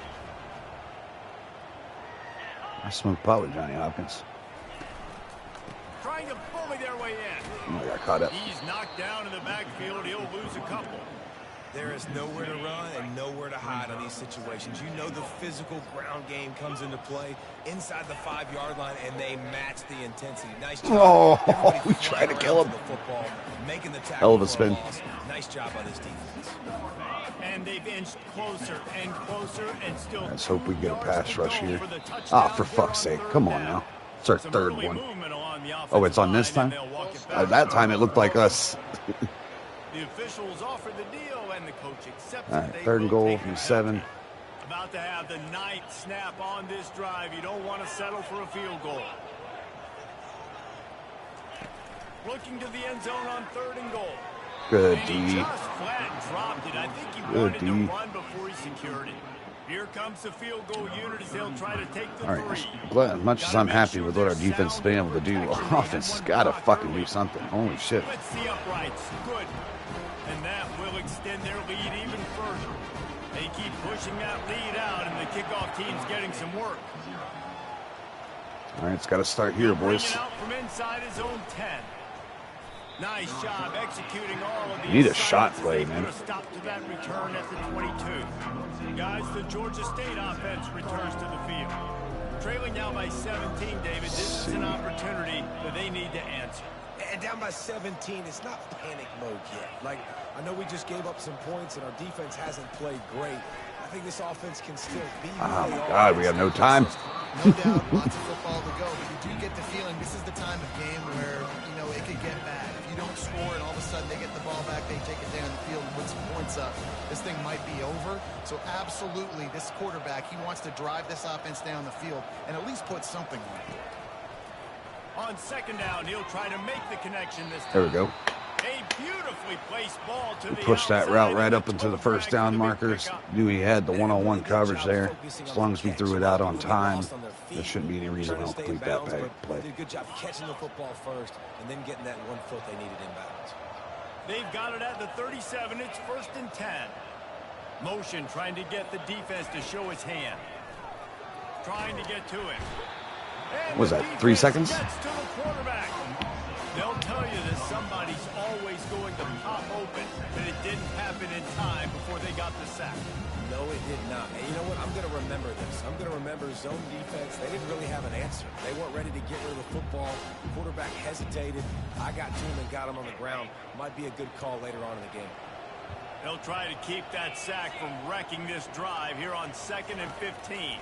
I smoked pot with Johnny Hopkins. Trying to bully their way in. I got caught up. He's knocked down in the backfield. He'll lose a couple. There is nowhere to run and nowhere to hide on these situations. You know the physical ground game comes into play inside the 5-yard line, and they match the intensity. Nice job. Oh, we tried to kill him. The football, making the tackle Hell of a for spin. loss. Nice job by this defense. And they've inched closer and closer and still. Let's hope we get a pass yards to rush go here. for the touchdown Ah, for here fuck's on sake. 3rd Come on down. now. It's our Some 3rd early one. movement along the Oh, it's on offensive this line, time? and they'll walk it back. That time it looked like us. The officials offer the deal, and the coach accepts All it. right, They 3rd and will goal take from the 7. penalty. About to have the 9th snap on this drive. You don't want to settle for a field goal. Looking to the end zone on 3rd and goal. Good And he D. just flat dropped it. I think he Good wanted D. to run before he secured it. Here comes the field goal unit as they'll try to take the All right, 3. as much as I'm happy with what our defense has been able to do, our offense has got to fucking do something. Holy shit. Let's the uprights. Good. And that will extend their lead even further. They keep pushing that lead out, and the kickoff team's getting some work. All right, it's got to start here, boys. Bringing out from inside his own 10. Nice job executing all of the You need a assignments shot as play, they man. put a stop to that return at the 22. Guys, the Georgia State offense returns to the field. Trailing now by 17, David. This is an opportunity that they need to answer. And down by 17, it's not panic mode yet. Like, I know we just gave up some points and our defense hasn't played great. I think this offense can still be who Oh, they my are. God, we have no time. No doubt, lots of football to go, but you do get the feeling this is the time of game where, it could get bad. If you don't score and all of a sudden they get the ball back, they take it down the field and put some points up, this thing might be over. So absolutely, this quarterback, he wants to drive this offense down the field and at least put something on it. On 2nd down, he'll try to make the connection this time. There we go. A beautifully placed ball to the Push that outside, route and right the up into the toe 1st tag down for the big markers. pickup. Knew he had the They did a one-on-one really good coverage job there. focusing As on long the as we catch. threw it A lot out of on people get time, lost on their there feet, shouldn't be any reason trying to to stay in complete that bounds, but play. They did a good job catching the football first and then getting that 1 foot they needed inbounds. They've got it at the 37. It's 1st and 10. Motion trying to get the defense to show his hand. Trying to get to it. And Was the that 3 defense seconds? Gets to the quarterback. They'll tell you that somebody's always going to pop open, but it didn't happen in time before they got the sack. No, it did not. And you know what? I'm going to remember this. I'm going to remember zone defense. They didn't really have an answer. They weren't ready to get rid of the football. Quarterback hesitated. I got to him and got him on the ground. Might be a good call later on in the game. They'll try to keep that sack from wrecking this drive here on 2nd and 15.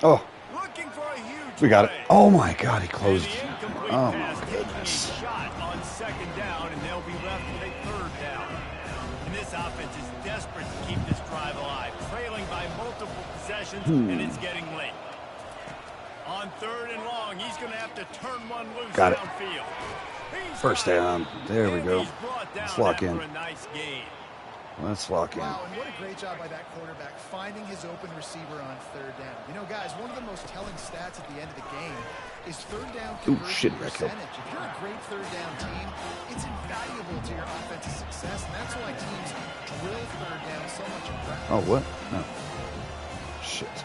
Oh, Looking for a huge we got it. play. Oh, my God, he closed. And the incomplete Oh, pass my taking goodness. a shot on 2nd down, and they'll be left with a 3rd down. And this offense is desperate to keep this drive alive, trailing by multiple possessions, and it's getting late. On 3rd and long, he's going to have to turn one loose Got it. downfield. He's 1st got it. down. There we And go. he's brought down Let's lock in. after a nice gain. Let's lock in. Wow, and what a great job by that quarterback finding his open receiver on 3rd down. Guys, one of the most telling stats at the end of the game is 3rd down shit, conversion Rick Hill. percentage. If you're a great 3rd down team, it's invaluable to your offensive success, and that's why teams drill 3rd down so much in practice. Oh, what? No. Shit.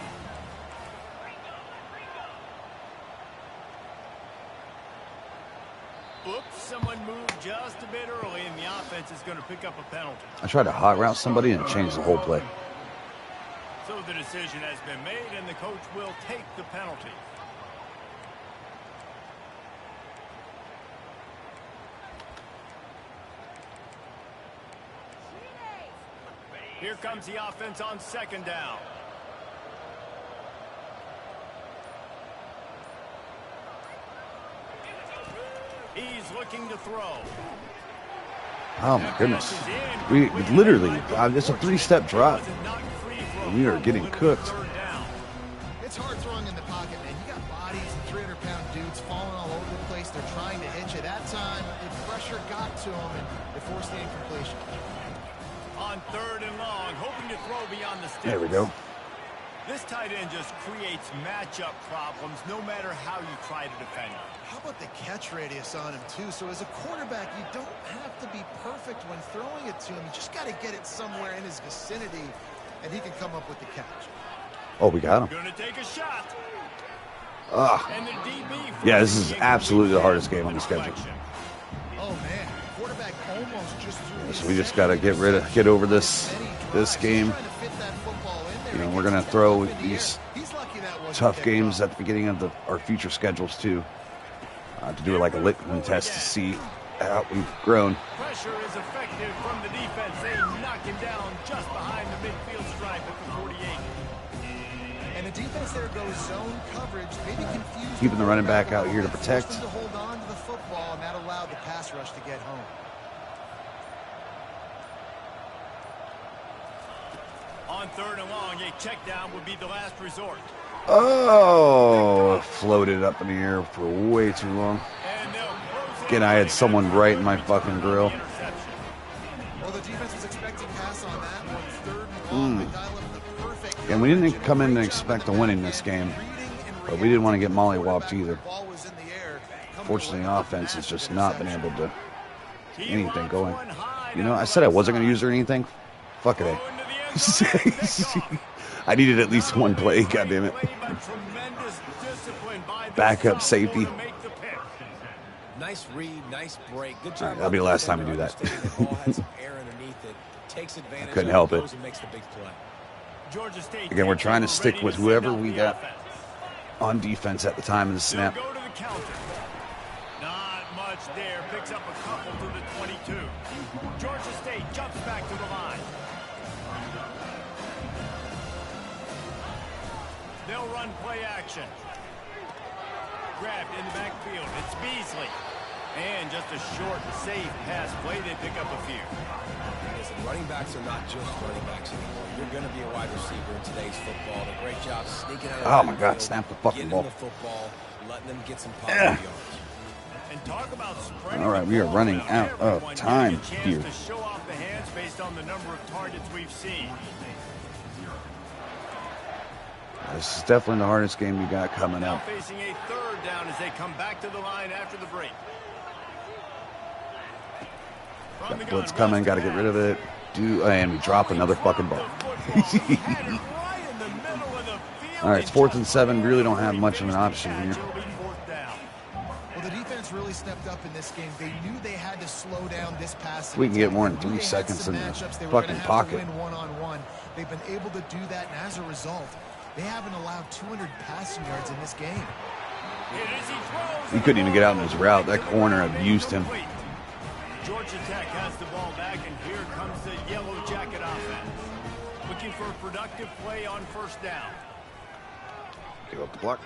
Oops, someone moved just a bit early, and the offense is going to pick up a penalty. I tried to hot route somebody and change the whole play. So the decision has been made, and the coach will take the penalty. Here comes the offense on second down. He's looking to throw. Oh my goodness. We literally, it's a 3-step drop. And we are getting cooked. It's hard throwing in the pocket, man. You got bodies and 300-pound dudes falling all over the place. They're trying to hit you. That time, the pressure got to them, and they forced the incompletion. On third and long, hoping to throw beyond the sticks. There we go. This tight end just creates matchup problems no matter how you try to defend him. How about the catch radius on him, too? So as a quarterback, you don't have to be perfect when throwing it to him. You just got to get it somewhere in his vicinity, and he can come up with the catch. Oh, we got him. Gonna take a shot. Ah. And the DB Yeah, this is absolutely the hardest game on the schedule. Oh, man. Quarterback almost just threw So we just got to get over this game. You know, we're going to throw these tough games at the beginning of our future schedules, too, to do like a litmus test to see how we've grown. Pressure is effective from the defense. They knock him down just behind the midfield stripe at the 48. And the defense there goes zone coverage, maybe confused. Keeping the running back out here to protect. To hold on to the football, and that allowed the pass rush to get home. On third and long, a check down would be the last resort. Oh, floated up in the air for way too long. Again, I had someone right in my fucking grill. Well, the defense was expecting pass on that one. Third and long, they dial up the perfect. And we didn't come in and expect a win in this game, but we didn't want to get mollywopped either. Fortunately, the offense has just not been able to get anything going. You know, I said I wasn't going to use her or anything. Fuck it. I needed at least one play, goddammit. Backup safety. Nice read, nice break. Good job. Right, that'll be the last time we do that. I couldn't help it. Again, we're trying to stick with whoever we got on defense at the time of the snap. Not much there. Picks up a couple to the 22. Georgia State jumps back to the line. They'll run play action. Grabbed in the backfield. It's Beasley. And just a short, safe pass play. They pick up a few. Listen, running backs are not just running backs anymore. You're going to be a wide receiver in today's football. A great job sneaking out of Oh, my God. Snap the fucking ball. The football, letting them get some positive yards. And talk about spreading. All right, we are running out of time here. To show off the hands based on the number of targets we've seen. This is definitely the hardest game we got coming Now up. facing a third down as they come back to the line after the break. Got the blitz coming, got to get rid of it. And we drop another fucking ball. All right, it's 4th and 7. Really don't have much of an option here. Well, the defense really stepped up in this game. They knew they had to slow down this pass. We can get more than 3 seconds in the fucking pocket. One-on-one. They've been able to do that, and as a result, they haven't allowed 200 passing yards in this game. He couldn't even get out in his route. That corner abused him. Georgia Tech has the ball back, and here comes the Yellow Jacket offense. Looking for a productive play on first down. Give up the block.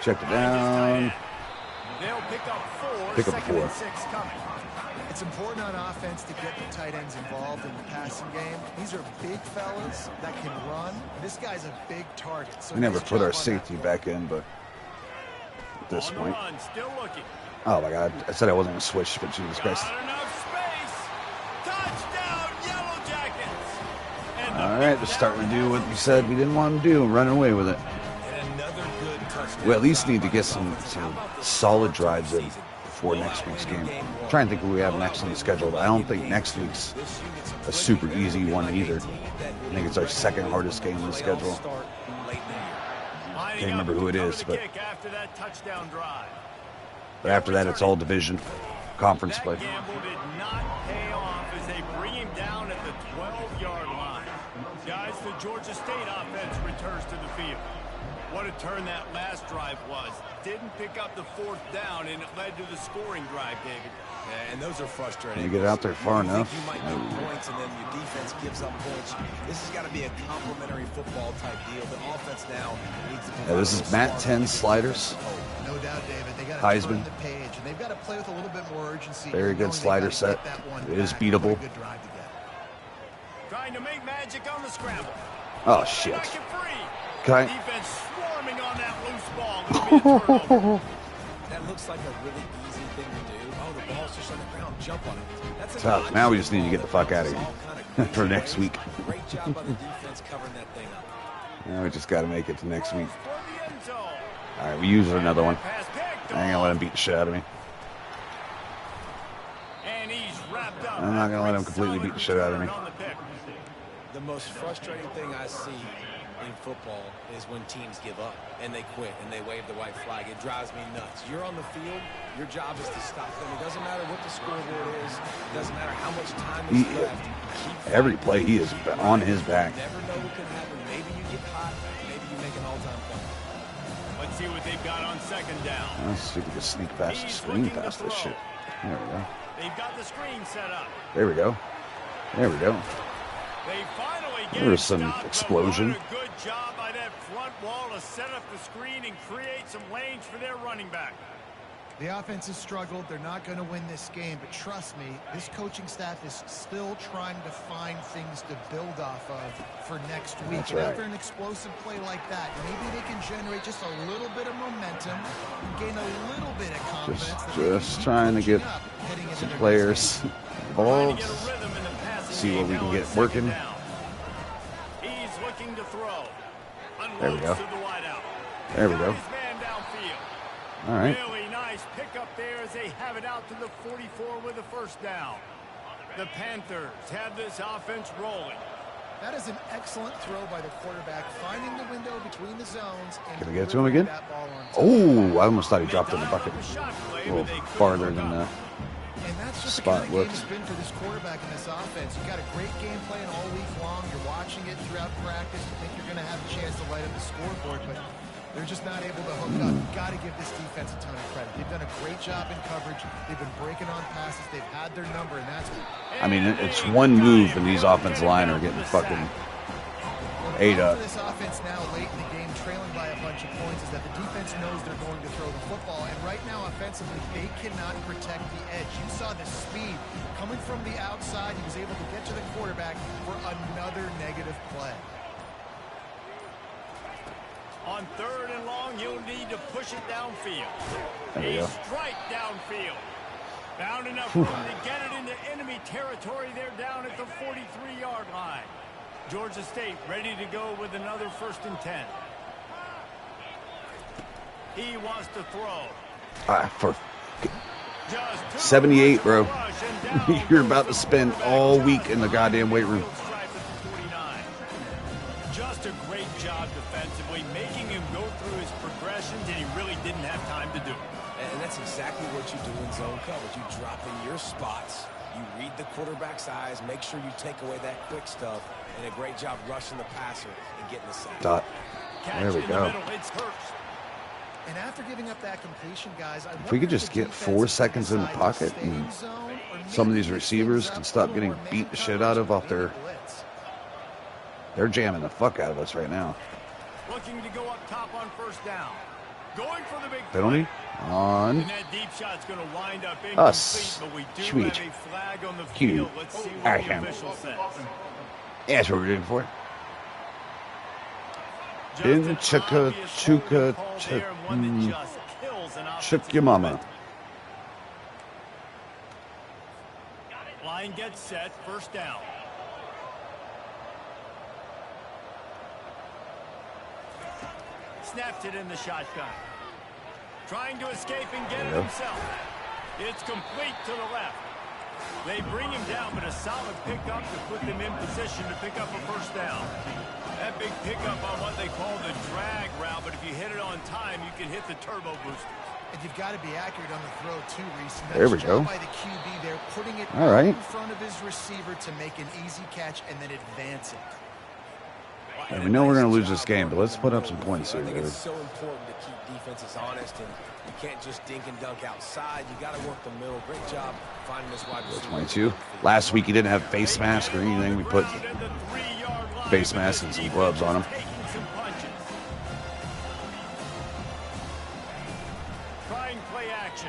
Check it down. They'll pick up 4. Pick up 4. And 6 coming. It's important on offense to get the tight ends involved in the passing game. These are big fellas that can run. This guy's a big target. So We never put our safety back in, but at this On the point. run, still looking. Oh, my God. I said I wasn't going to switch, but Jesus Christ. Not enough space. Touchdown, Yellow Jackets. And All right, just starting to do what we said we didn't want to do and running away with it. And another good touchdown. We at least need to get some solid drives in before next week's game. I'm trying to think who we have next on the schedule, but I don't think next week's a super easy one either. I think it's our second hardest game on the schedule. Can't remember who it is, but after that, it's all division conference play. That gamble did not pay off as they bring him down at the 12-yard line. Guys, the Georgia State offense returns to the field. What a turn that last drive was. Didn't pick up the 4th down, and it led to the scoring drive, David. And those are frustrating. You get out there far enough. You might get points, and then your defense gives up points. This has got to be a complementary football type deal. The offense now needs to. Yeah, this is Matt 10 sliders. No doubt, David. They got to Heisman. turn the page, and they've got to play with a little bit more urgency. Very good slider set. It is beatable. Good drive to get. Trying to make magic on the scramble. Oh shit! Back and free. Okay. Defense swarming on that loose ball. It'll be a turnover. That looks like a really easy thing to do. Oh, the ball's just on the ground. Jump on it. That's Tough. Now we just need to get the fuck out of here for next week. Great job by the defense covering that thing up. Now we just got to make it to next week. For the end zone. All right, we use another one. Pass picked I ain't gonna let him beat the shit out of me. And he's wrapped up. I'm not gonna let him completely beat the shit out of me. On the pick. The most frustrating thing I see in football is when teams give up and they quit and they wave the white flag. It drives me nuts. You're on the field. Your job is to stop them. It doesn't matter what the scoreboard is. It doesn't matter how much time is left. Keep Every play he is on his back. You never know what can happen. Maybe you get hot. Maybe you make an all-time play. Let's see what they've got on 2nd down. Let's see if we can sneak past the screen past this shit. There we go. They've got the screen set up. There we go. There we go. They finally get There was it some stopped, but explosion. what a good job by that front wall to set up the screen and create some lanes for their running back. The offense has struggled. They're not going to win this game, but trust me, this coaching staff is still trying to find things to build off of for next week. That's and right. after an explosive play like that, maybe they can generate just a little bit of momentum and gain a little bit of confidence. Just trying to get some players Trying involved. to get a rhythm in the passing See what game we can now get on 2nd working. down. He's looking to throw. There we go. Unloads to the wideout. There we go. His man downfield. All right. Really nice pickup there as they have it out to the 44 with a 1st down. The Panthers have this offense rolling. That is an excellent throw by the quarterback, finding the window between the zones. And Can I get to him again? that ball on time. Oh, I almost thought he dropped in the bucket. A shot play, A little but they couldn't farther hook than up. And that's just spot the kind of game looks. it's been for this quarterback in this offense. You've got a great game plan all week long. You're watching it throughout practice. You think you're going to have a chance to light up the scoreboard, but they're just not able to hook up. You've got to give this defense a ton of credit. They've done a great job in coverage. They've been breaking on passes. They've had their number, and that's I mean, it's one move, and these offensive line are getting fucking ate up. This offense now late in the game, trailing by a bunch of points, is that the defense knows they're going to throw the football. And right now, offensively, they cannot protect the edge. You saw the speed coming from the outside. He was able to get to the quarterback for another negative play. On 3rd and long, you'll need to push it downfield. There we go. Strike downfield. Found enough room to get it into enemy territory. They're down at the 43-yard line. Georgia State ready to go with another 1st and 10. He wants to throw. For Just 78, bro. rush and down You're about to spend all week in the goddamn weight room. Stripe at the 49. Just a great job defensively, making him go through his progressions, and he really didn't have time to do it. And that's exactly what you do in zone coverage. You drop in your spots. You read the quarterback's eyes. Make sure you take away that quick stuff. And a great job rushing the passer and getting the sack. Dot. Catch There we in go. the middle, it's Hurst. And after giving up that completion, guys, If we could just get 4 seconds in the pocket and some of these receivers can stop getting beat the shit out of off their... They're jamming the fuck out of us right now. Looking to go up top on 1st down. Going for the big Penalty on And that deep shot's going to wind up incomplete, us. but we do Sweet. have a flag on the Cute. field. Let's see what Alright, the Cam. official says. Yeah, that's what we're doing for. Just In an chicka obvious chuka holding call ch- there, and one that just kills an Shook offensive your mama. momentum. Line gets set, 1st down. Snapped it in the shotgun. Trying to escape and get it himself. It's complete to the left. They bring him down, but a solid pickup to put them in position to pick up a 1st down. That big pickup on what they call the drag route, but if you hit it on time, you can hit the turbo boosters. And you've got to be accurate on the throw, too, Reese. And There we nice go. job by the QB there, putting it All right. in front of his receiver to make an easy catch and then advance it. And we know we're going to lose this game, but let's put up some points here. I think it's so important to keep defenses honest, and you can't just dink and dunk outside. You got to work the middle. Great job finding this wide receiver. 22. Last week he didn't have face mask or anything. We put face mask and some gloves on him. Trying play action.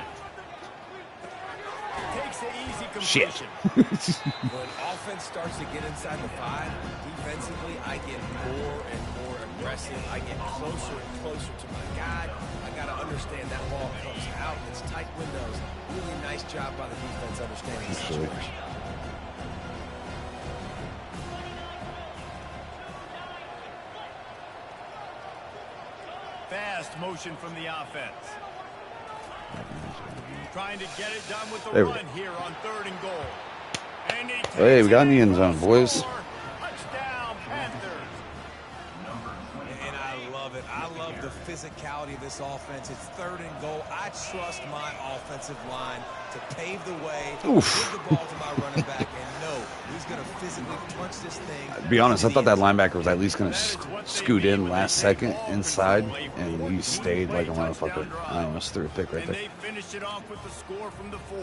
Takes the easy Shit. completion. When offense starts to get inside the 5, defensively, I get more and more aggressive. I get closer and closer to my guy. I got to understand that ball comes out. It's tight windows. Really nice job by the defense understanding the situation. Fast motion from the offense. Trying to get it done with the There we run here on 3rd and goal. And he Hey, we got in the takes end zone, boys. Touchdown, Panthers. And I love it. I love the physicality of this offense. It's 3rd and goal. I trust my offensive line to pave the way, Oof. give the ball to my running back, and know he's going to physically punch this thing. To be honest, I thought that linebacker was at least going to scoot in last second inside, and he stayed like a motherfucker. I almost threw a pick right And there. they finished it off with the score from the 4.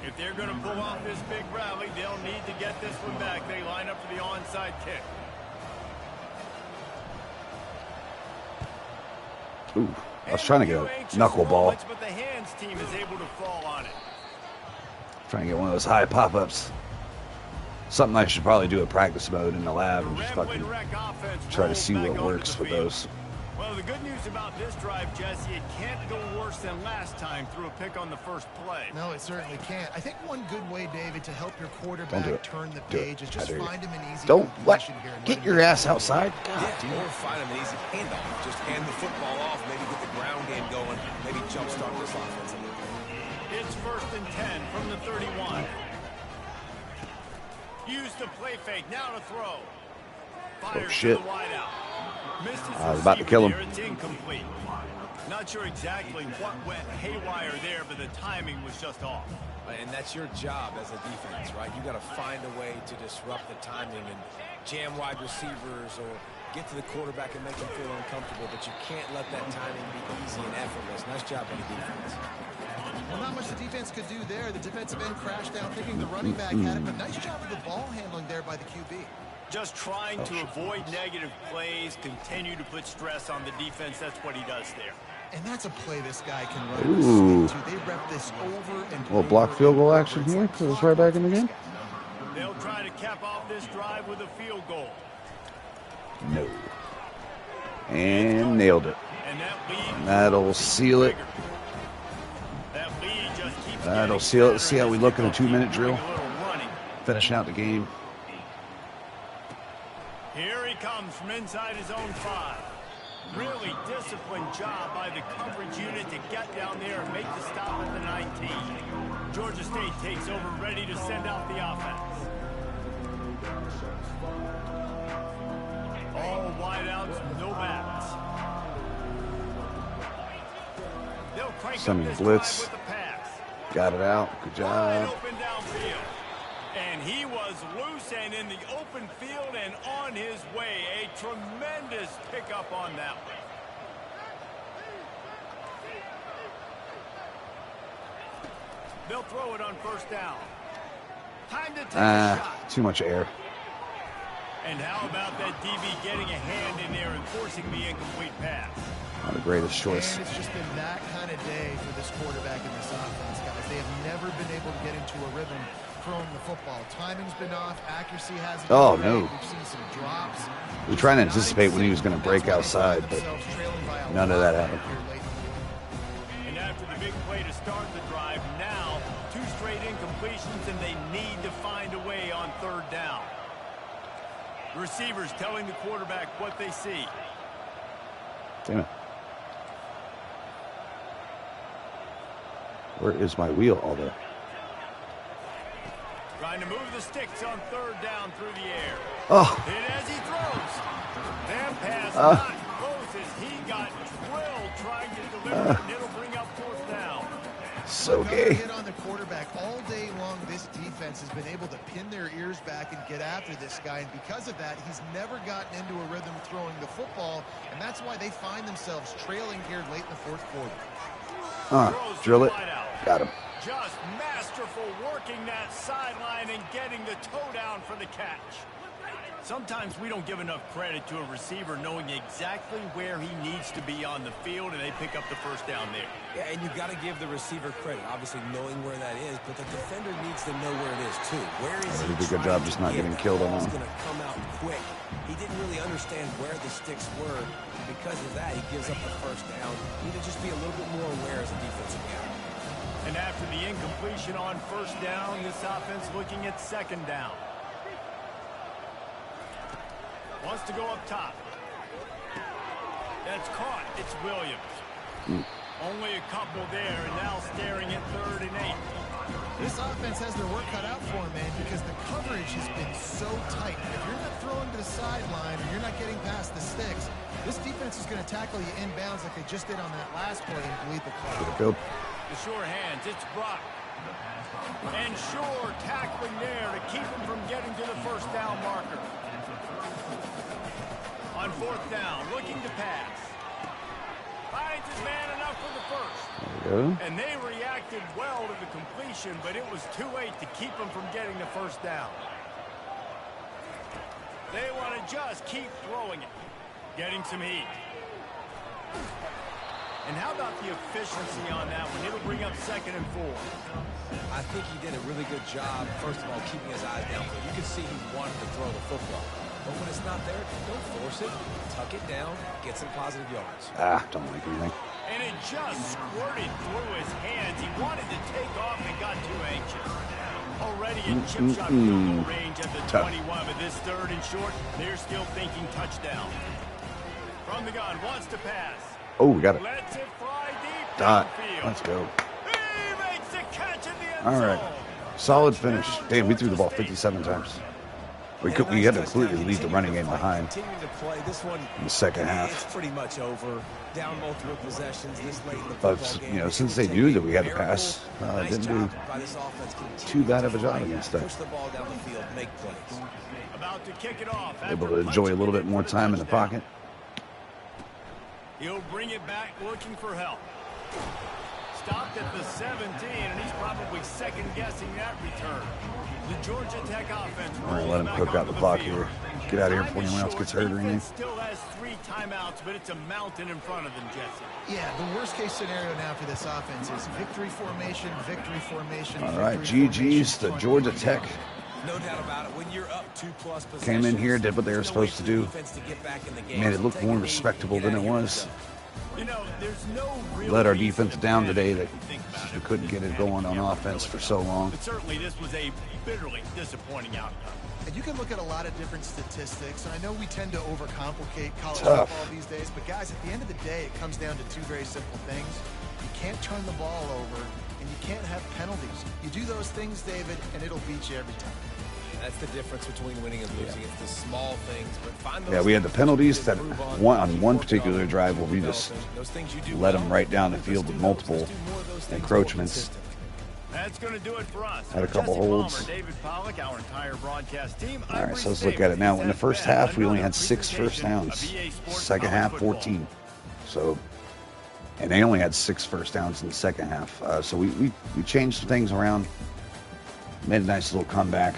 If they're going to pull off this big rally, they'll need to get this one back. They line up for the onside kick. Ooh, I was trying to get a knuckleball. But the hands team is able to fall on it. Trying to get one of those high pop-ups. Something I should probably do a practice mode in the lab and just fucking try to see what works with those. Well, the good news about this drive, Jesse, it can't go worse than last time through a pick on the first play. No, it certainly can't. I think one good way, David, to help your Don't do quarterback it. turn the Do it. page is I just dare you. find him an easy Don't what? completion here. And Get let your him ass outside. God, Yeah, dude. or find him an easy handoff. Just hand the football off, maybe get the ground game going, maybe jumpstart this offense a little bit. It's 1st and 10 from the 31. Use the play fake, now to throw. Fires shit. to the wideout. Missed his I was about to kill him. receiver there, it's incomplete. Not sure exactly what went haywire there, but the timing was just off. And that's your job as a defense, right? You got to find a way to disrupt the timing and jam wide receivers or get to the quarterback and make him feel uncomfortable, but you can't let that timing be easy and effortless. Nice job by the defense. Well, not much the defense could do there. The defensive end crashed down thinking the running back had it, but nice job with the ball handling there by the QB. Just trying to avoid negative plays, continue to put stress on the defense. That's what he does there. And that's a play this guy can run. Ooh. They rep this over and Little block field goal action here. Put us right back in the game. They'll try to cap off this drive with a field goal. No. And nailed it. And that lead That'll seal it. That lead just keeps That'll getting seal it. better See how we as look in a they 2-minute keep drill? doing a little running. Finishing out the game. Here he comes from inside his own 5. Really disciplined job by the coverage unit to get down there and make the stop at the 19. Georgia State takes over, ready to send out the offense. All wideouts, no backs. They'll crank Send up me this blitz. drive with the pass. Got it out. Good Wide job. open downfield. And he was loose and in the open field and on his way. A tremendous pickup on that one. They'll throw it on 1st down. Time to take a shot. Too much air. And how about that DB getting a hand in there and forcing the incomplete pass? Not the greatest choice. And it's just been that kind of day for this quarterback in this offense, guys. They have never been able to get into a rhythm throwing the football. Timing's been off. Accuracy hasn't been Oh, great. no. We've seen some drops. We're trying to anticipate when he was going to break outside, but none of that happened. And after the big play to start the drive, now 2 straight incompletions, and they need to find a way on 3rd down. Receivers telling the quarterback what they see. Damn it. Where is my wheel? Oh, there. Trying to move the sticks on 3rd down through the air. Oh, And as he throws, that pass not close as he got drilled trying to deliver it, and it'll bring up 4th down. So Look, gay. hit on the quarterback all day long. This defense has been able to pin their ears back and get after this guy, and because of that, he's never gotten into a rhythm throwing the football, and that's why they find themselves trailing here late in the fourth quarter. Drill it. Got him. Just masterful working that sideline and getting the toe down for the catch. Sometimes we don't give enough credit to a receiver knowing exactly where he needs to be on the field, and they pick up the first down there. Yeah, and you've got to give the receiver credit, obviously knowing where that is, but the defender needs to know where it is too. Where is he? He did a good job just not getting killed on He's him. going to come out quick. He didn't really understand where the sticks were. Because of that, he gives up the first down. You need to just be a little bit more aware as a defensive guy. And after the incompletion on first down, this offense looking at second down. Wants to go up top. That's caught. It's Williams. Only a couple there, and now staring at 3rd and 8. This offense has their work cut out for them, man, because the coverage has been so tight. If you're not throwing to the sideline or you're not getting past the sticks, this defense is going to tackle you inbounds like they just did on that last play and bleed the clock. The sure hands. It's Brock. And Shore tackling there to keep him from getting to the first down marker. On 4th down, looking to pass. Finds his man enough for the first. There we go. And they reacted well to the completion, but it was too late to keep him from getting the first down. They want to just keep throwing it. Getting some heat. And how about the efficiency on that one? It'll bring up 2nd and 4. I think he did a really good job, first of all, keeping his eyes down. You can see he wanted to throw the football. But when it's not there, don't force it. Tuck it down, get some positive yards. Don't like anything. And it just squirted through his hands. He wanted to take off and got too anxious. Already in chip shot field goal range at the 21, but this 3rd and short, they're still thinking touchdown. From the gun, wants to pass. Oh, we got it. Lets it fly deep Dot. downfield. Let's go. He makes the catch in the end All right. zone. Solid finish. Damn, we threw the ball 57 times. We had to completely leave the running game behind Continuing to play. This one in the second half. It's pretty much over. Down multiple possessions this late in the But, football game. you know, since they knew that we had to pass, didn't do too bad of a job against that. Push the ball down the field, make plays. About to kick it off. Able to enjoy a little bit more time in the pocket. He'll bring it back looking for help. Stopped at the 17, and he's probably second-guessing that return. The Georgia Tech offense. All right, let him cook out the clock here. Get out of here before anyone else gets hurt or anything. Still has 3 timeouts, but it's a mountain in front of them, Jesse. Yeah, the worst-case scenario now for this offense is victory formation, victory formation. All right, GG's to Georgia Tech. No doubt about it. When you're up 2+ possessions, Came in here, did what they were supposed to do. defense to get back in the game. Made it look Take more it easy, respectable get than out it of your was. You know, there's no real Let our reason defense to down panic today if that you think about we it. couldn't get it going on offense for so long. But certainly this was a bitterly disappointing outcome. And you can look at a lot of different statistics, and I know we tend to overcomplicate college Tough. football these days, but guys, at the end of the day, it comes down to 2 very simple things. You can't turn the ball over, and you can't have penalties. You do those things, David, and it'll beat you every time. That's the difference between winning and losing. It's the small things, but find those Yeah, we had the things penalties to that improve on one work particular on, drive where we just those things you do let well, them right down the let's field do with those. multiple Let's do more of those things more encroachments. consistently. That's going to do it for us. Had a couple Jesse holds. Palmer, David Pollock, our entire broadcast team. All right, so let's look at it now. In the first half, we only had 6 first downs. Second half, 14. So, and they only had 6 first downs in the second half. So we changed some things around. Made a nice little comeback.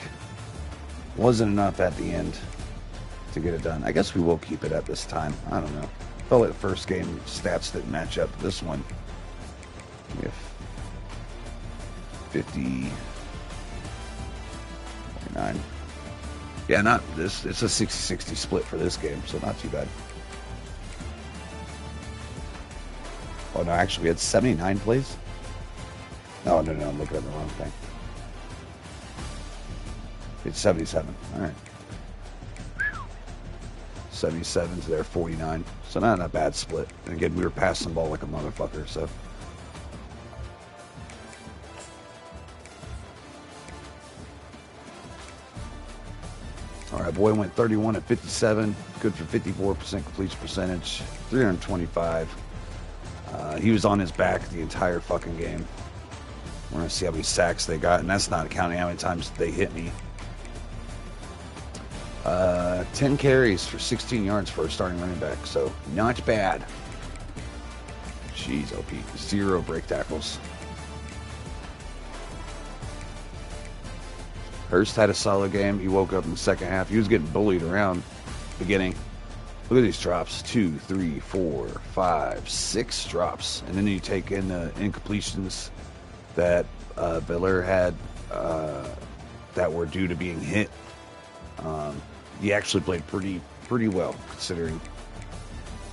Wasn't enough at the end to get it done. I guess we will keep it at this time. I don't know. Felt like the first game stats didn't match up. This one, we have 50, 49. Yeah, not this. It's a 60-60 split for this game, so not too bad. Oh no, actually we had 79 plays. No, I'm looking at the wrong thing. It's 77. All right. 77 to their 49. So not a bad split. And again, we were passing the ball like a motherfucker, so. All right, boy went 31 at 57. Good for 54% completion percentage. 325. He was on his back the entire fucking game. We're going to see how many sacks they got, and that's not counting how many times they hit me. 10 carries for 16 yards for a starting running back, so not bad. Jeez, OP. 0 break tackles. Hurst had a solid game. He woke up in the second half. He was getting bullied around beginning. Look at these drops. 2, 3, 4, 5, 6 drops. And then you take in the incompletions that Belair had that were due to being hit. He actually played pretty well considering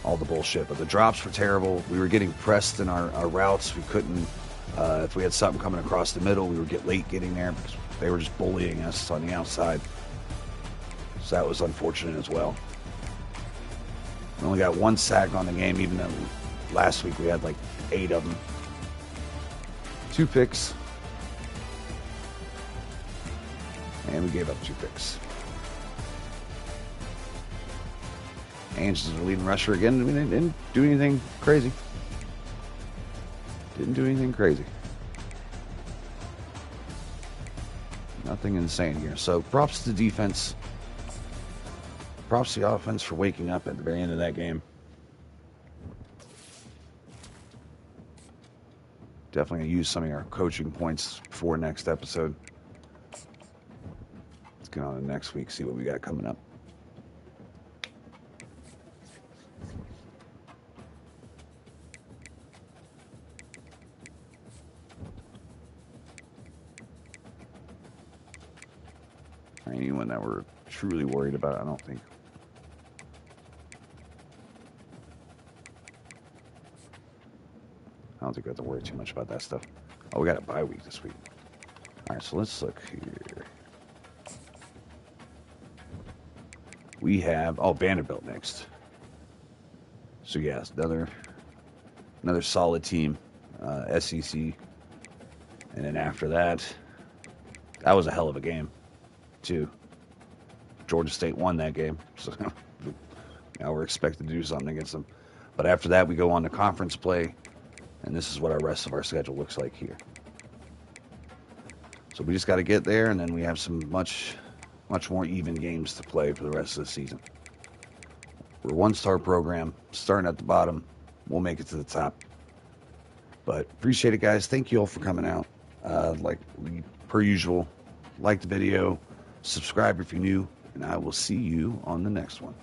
all the bullshit. But the drops were terrible. We were getting pressed in our routes. We couldn't, if we had something coming across the middle, we would get late getting there because they were just bullying us on the outside. So that was unfortunate as well. We only got 1 sack on the game, even though last week we had like 8 of them. 2 picks. And we gave up 2 picks. Ainge is the leading rusher again. I mean, they didn't do anything crazy. Didn't do anything crazy. Nothing insane here. So props to the defense. Props to the offense for waking up at the very end of that game. Definitely going to use some of our coaching points for next episode. Let's get on to next week, see what we got coming up. Anyone that we're truly worried about, I don't think. I don't think we have to worry too much about that stuff. Oh, we got a bye week this week. All right, so let's look here. We have Vanderbilt next. So yes, another solid team, SEC, and then after that was a hell of a game, too. Georgia State won that game, so now we're expected to do something against them. But after that, we go on to conference play. And this is what our rest of our schedule looks like here. So we just got to get there, and then we have some much more even games to play for the rest of the season. We're a 1-star program, starting at the bottom. We'll make it to the top. But appreciate it, guys. Thank you all for coming out. Like per usual, like the video, subscribe if you're new, and I will see you on the next one.